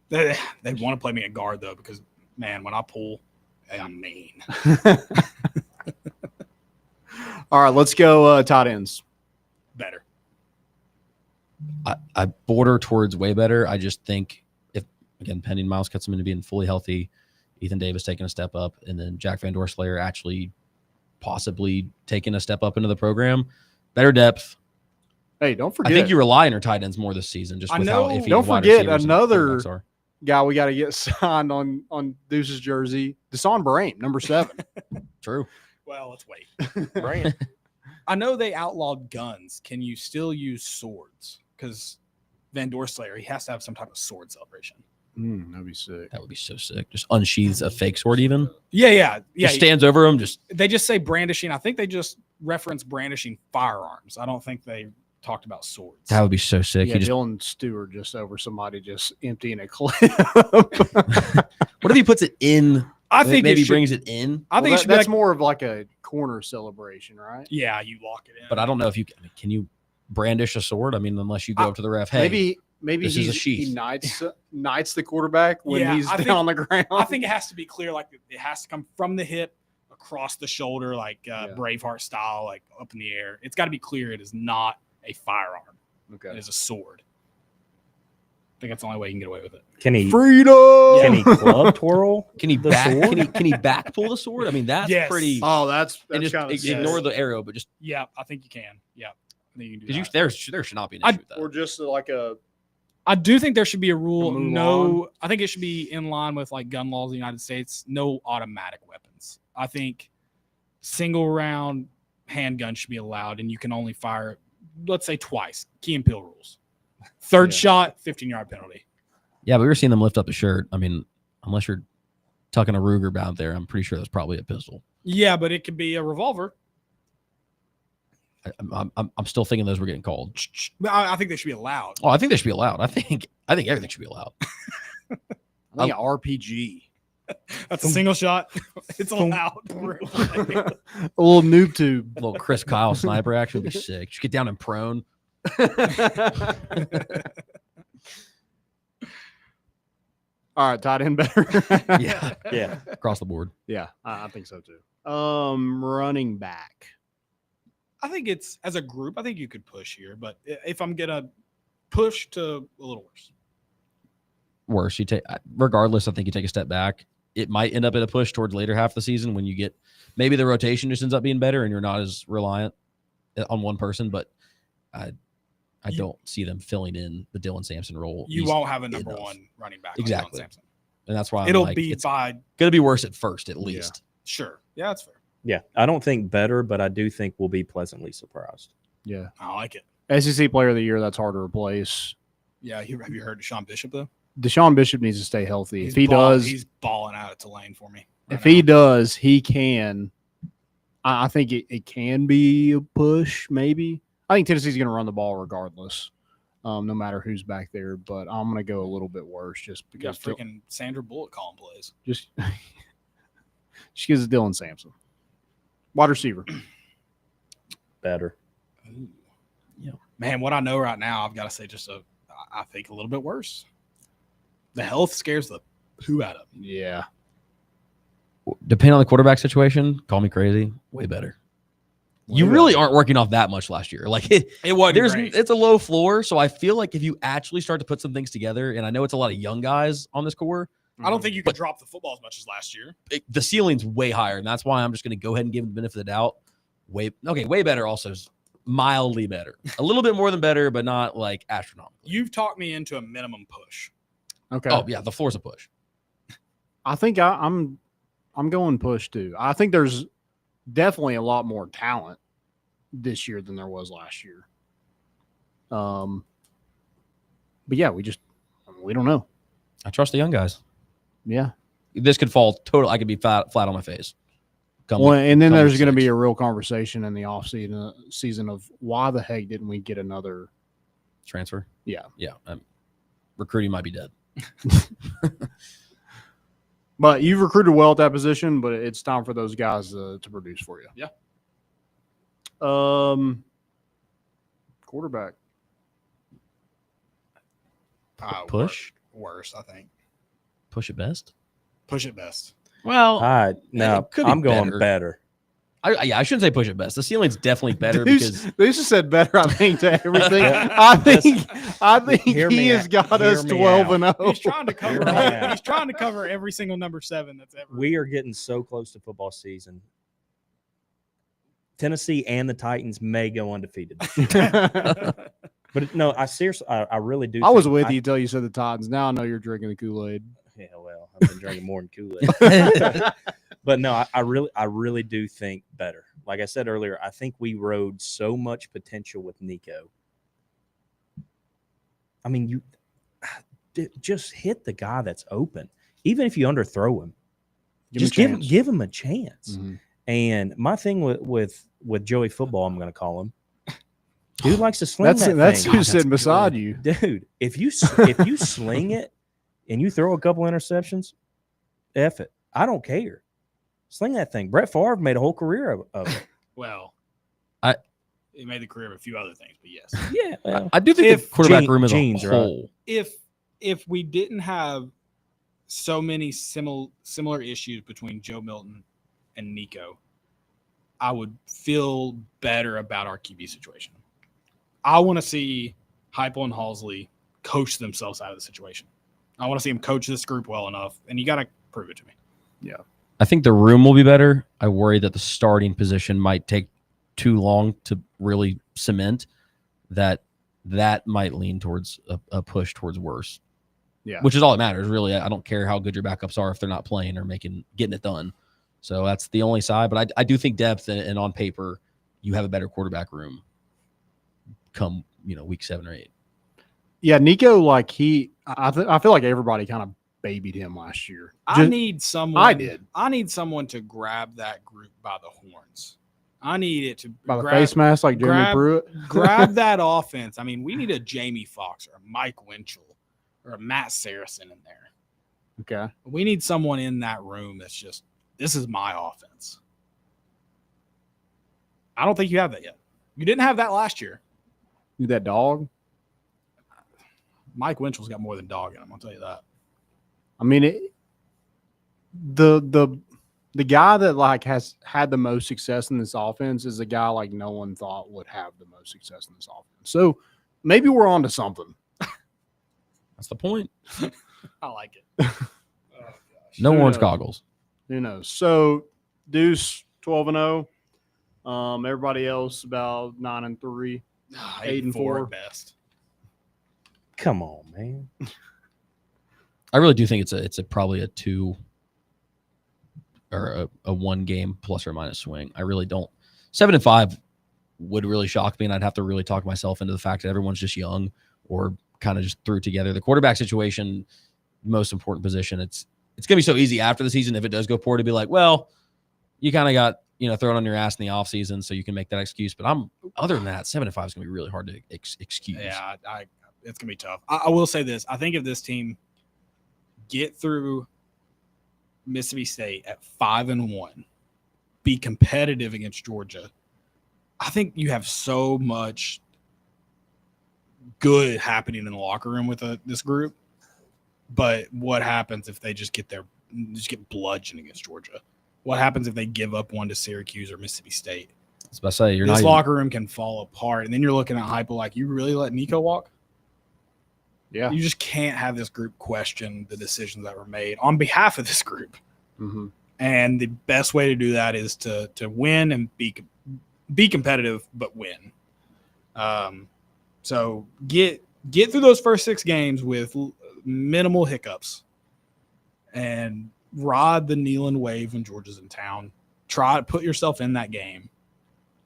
They want to play me at guard though because man, when I pull, I'm mean. All right, let's go tight ends. Better. I border towards way better. I just think if again, pending Miles gets him into being fully healthy, Ethan Davis taking a step up, and then Jack Van Dorselaer actually possibly taking a step up into the program, better depth. Hey, don't forget. I think you rely on your tight ends more this season. Just with how iffy don't forget another guy we got to get signed on Deuce's jersey, Deshaun Brame, number 7. True. Well, let's wait. Brame. I know they outlawed guns. Can you still use swords? Because Van Dorselaer, he has to have some type of sword celebration. That'd be sick. That would be so sick. Just unsheathes a fake sword, even. Yeah. Just stands over him. They just say brandishing. I think they just reference brandishing firearms. I don't think they talked about swords. That would be so sick. Yeah, Dylan Stewart just over somebody just emptying a clip. What if he puts it in? I think maybe brings it in. I think that's more of like a corner celebration, right? Yeah, you lock it in. But I don't know if can you brandish a sword? I mean, unless you go up to the ref. Hey, maybe he knights the quarterback when he's down on the ground. I think it has to be clear, like it has to come from the hip across the shoulder, like Braveheart style, like up in the air. It's got to be clear. It is not a firearm. Okay, it is a sword. think that's the only way you can get away with it. Can he freedom? Can he club twirl? Can he the back? sword? Can he back pull the sword? I mean, that's Yes. pretty. Oh, that's and just kind of ignore the arrow, but just Yeah, I think you can. Yeah, I think you can do because that. there should not be an I- issue with that. or just like a I do think there should be a rule. Mulan. No, I think it should be in line with like gun laws in the United States. No automatic weapons. I think single round handgun should be allowed, and you can only fire, let's say, twice. Key and peel rules. Third Yeah. shot, 15-yard penalty. Yeah, but we were seeing them lift up the shirt. I mean, unless you're tucking a Ruger out there, I'm pretty sure that's probably a pistol. Yeah, but it could be a revolver. I'm still thinking those were getting called. But I think they should be allowed. Oh, I think they should be allowed. I think everything should be allowed. I think an RPG. That's a single shot. It's allowed. A little noob tube. A little Chris Kyle sniper action would be sick. Just get down and prone. All right, tight end better. Yeah, Yeah. across the board. Yeah, I think so too. Running back. I think it's as a group. I think you could push here, but if I'm gonna push to a little worse, Worse, you take regardless. I think you take a step back. It might end up in a push towards later half of the season when you get maybe the rotation just ends up being better and you're not as reliant on one person. But I don't see them filling in the Dylan Sampson role. you He's won't have a number enough. one running back. Exactly. Like Dylan Sampson. And that's why It'll I'm like, be it's by going to be worse at first, at least. sure. Yeah, that's fair. Yeah. I don't think better, but I do think we'll be pleasantly surprised. Yeah. I like it. SEC Player of the Year, that's hard to replace. Yeah, have you heard of Sean Bishop though? Deshaun Bishop needs to stay healthy. If he balling, does, he's balling out at Tulane for me. right if he now. does, he can. I think it can be a push, maybe. I think Tennessee's going to run the ball regardless, no matter who's back there. But I'm going to go a little bit worse just You got because freaking Sandra Bullock calling plays. just gives it Dylan Sampson. Wide receiver. Better. Man, what I know right now, I've got to say I think a little bit worse. The health scares the poo out of me. Yeah. Depending on the quarterback situation, call me crazy. Way better. You really aren't working off that much last year. Like It wasn't great. it's a low floor. So I feel like if you actually start to put some things together, and I know it's a lot of young guys on this core, I don't think you could drop the football as much as last year. the ceiling's way higher, and that's why I'm just going to go ahead and give him the benefit of the doubt. Way better. Also, is mildly better, a little bit more than better, but not like astronomical. You've talked me into a minimum push. Okay. Oh yeah, the floor's a push. I think I'm going push too. I think there's definitely a lot more talent this year than there was last year. But yeah, we don't know. I trust the young guys. Yeah. This could fall total. I could be flat on my face. Well, and then come there's week going to be 6. a real conversation in the season of why the heck didn't we get another? Transfer. Yeah. Recruiting might be dead. But you've recruited well at that position, but it's time for those guys to produce for you. Yeah. Quarterback. Push? Worse, I think. Push it best. Push it best. Well, No, it could be I'm going better. better. I shouldn't say push it best. The ceiling's definitely better Deuce because just said better, I think, to everything. Yeah. I think Hear he me has out. got Hear us me 12 out. and 0. He's trying to cover. Hear me out. He's trying to cover every single number 7 that's ever. We are getting so close to football season. Tennessee and the Titans may go undefeated. But no, I seriously, I really do. I was think with you until you said the Titans. Now I know you're drinking the Kool-Aid. Yeah, well, I've been drinking more than Kool-Aid. But no, I really do think better. Like I said earlier, I think we rode so much potential with Nico. I mean, you just hit the guy that's open, even if you underthrow him. Give him a chance. Mhm. And my thing with Joey Football, I'm going to call him. Dude likes to sling that That's thing. who's sitting beside you. Dude, if you sling it and you throw a couple interceptions, F it. I don't care. Sling that thing. Brett Favre made a whole career of it. Well, he made the career of a few other things, but yes. Yeah. Well, I do think If the quarterback Gene- room as Gene's a right. whole. If we didn't have so many similar issues between Joe Milton and Nico, I would feel better about our QB situation. I want to see Heupel and Halsley coach themselves out of the situation. I want to see him coach this group well enough, and you got to prove it to me. Yeah. I think the room will be better. I worry that the starting position might take too long to really cement. That might lean towards a push towards worse. Yeah. Which is all that matters, really. I don't care how good your backups are if they're not playing or getting it done. So that's the only side. But I do think depth and on paper, you have a better quarterback room come, week 7 or 8. Yeah, Nico, like I feel like everybody kind of babied him last year. I need someone to grab that group by the horns. I need it to by the face mask like Jeremy Pruitt. Grab that offense. I mean, we need a Jamie Foxx or a Mike Winchell or a Matt Saracen in there. Okay. We need someone in that room that's just, this is my offense. I don't think you have that yet. You didn't have that last year. You that dog? Mike Winchell's got more than dog in him. I'll tell you that. I mean, the guy that like has had the most success in this offense is a guy like no one thought would have the most success in this offense. So maybe we're on to something. That's the point. I like it. Oh, gosh. No orange goggles. Who knows? So Deuce 12-0. Everybody else about 9-3, 8-4 at best. Come on, man. I really do think it's probably a 2 or a 1 game plus or minus swing. I really don't. 7-5 would really shock me, and I'd have to really talk myself into the fact that everyone's just young or kind of just threw together. The quarterback situation, most important position. It's gonna be so easy after the season if it does go poor to be like, well, you kind of got thrown on your ass in the offseason, so you can make that excuse. But other than that, 7-5 is gonna be really hard to excuse. Yeah, it's gonna be tough. I will say this: I think if this team get through Mississippi State at 5-1, be competitive against Georgia, I think you have so much good happening in the locker room with this group. But what happens if they just get bludgeoned against Georgia? What happens if they give up one to Syracuse or Mississippi State? I was about to say, this locker room can fall apart, and then you're looking at Heupel like, you really let Nico walk? Yeah. You just can't have this group question the decisions that were made on behalf of this group. Mm-hmm. And the best way to do that is to win and be competitive, but win. So get through those first 6 games with minimal hiccups and ride the Neyland wave when Georgia's in town. Try to put yourself in that game.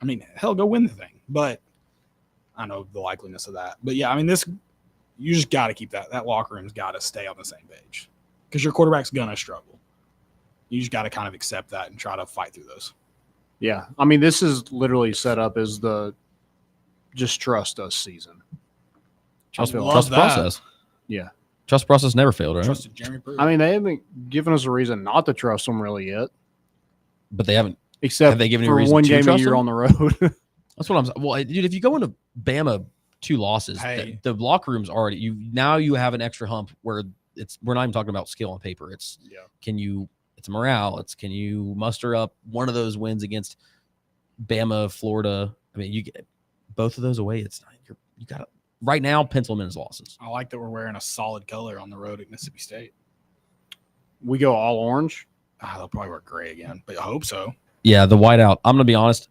I mean, hell, go win the thing. But I know the likeliness of that. But yeah, I mean, you just got to keep that locker room's got to stay on the same page because your quarterback's going to struggle. You just got to kind of accept that and try to fight through those. Yeah. I mean, this is literally set up as the just trust us season. Trust the process. Yeah. Trust process never failed, right? Trusted Jeremy Pruitt. I mean, they haven't given us a reason not to trust them really yet. But they haven't. Except have they given you for a reason one to game a trust year them? on the road. That's what I'm. Well, dude, if you go into Bama 2 losses, Hey. the locker room's already. You have an extra hump where we're not even talking about skill on paper. It's it's morale. It's can you muster up one of those wins against Bama, Florida? I mean, you get both of those away. It's not, you got to right now pencil them in as losses. I like that we're wearing a solid color on the road at Mississippi State. We go all orange. They'll probably wear gray again, but I hope so. Yeah, the whiteout. I'm gonna be honest.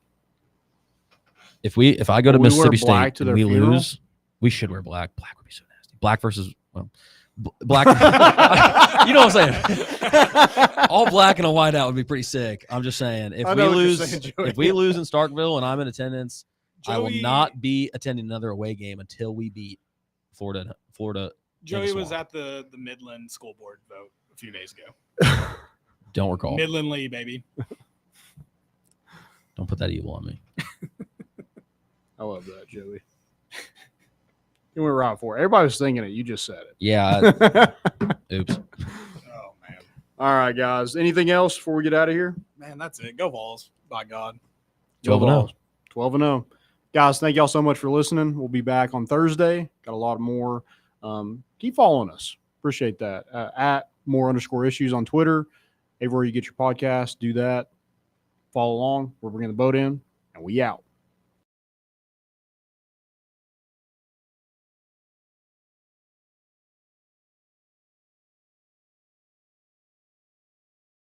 If I go to Mississippi State and we lose, we should wear black. Black would be so nasty. Black versus black. You know what I'm saying? All black and a whiteout would be pretty sick. I'm just saying. If we lose in Starkville and I'm in attendance, I will not be attending another away game until we beat Florida. Joey was at the Midland School Board vote a few days ago. Don't recall. Midland Lee, baby. Don't put that evil on me. I love that, Joey. You went right for it. Everybody was thinking it. You just said it. Yeah. Oops. Oh, man. All right, guys. Anything else before we get out of here? Man, that's it. Go Vols. By God. 12-0. 12-0. Guys, thank y'all so much for listening. We'll be back on Thursday. Got a lot more. Keep following us. Appreciate that. At @more_issues on Twitter. Everywhere you get your podcast, do that. Follow along. We're bringing the boat in, and we out.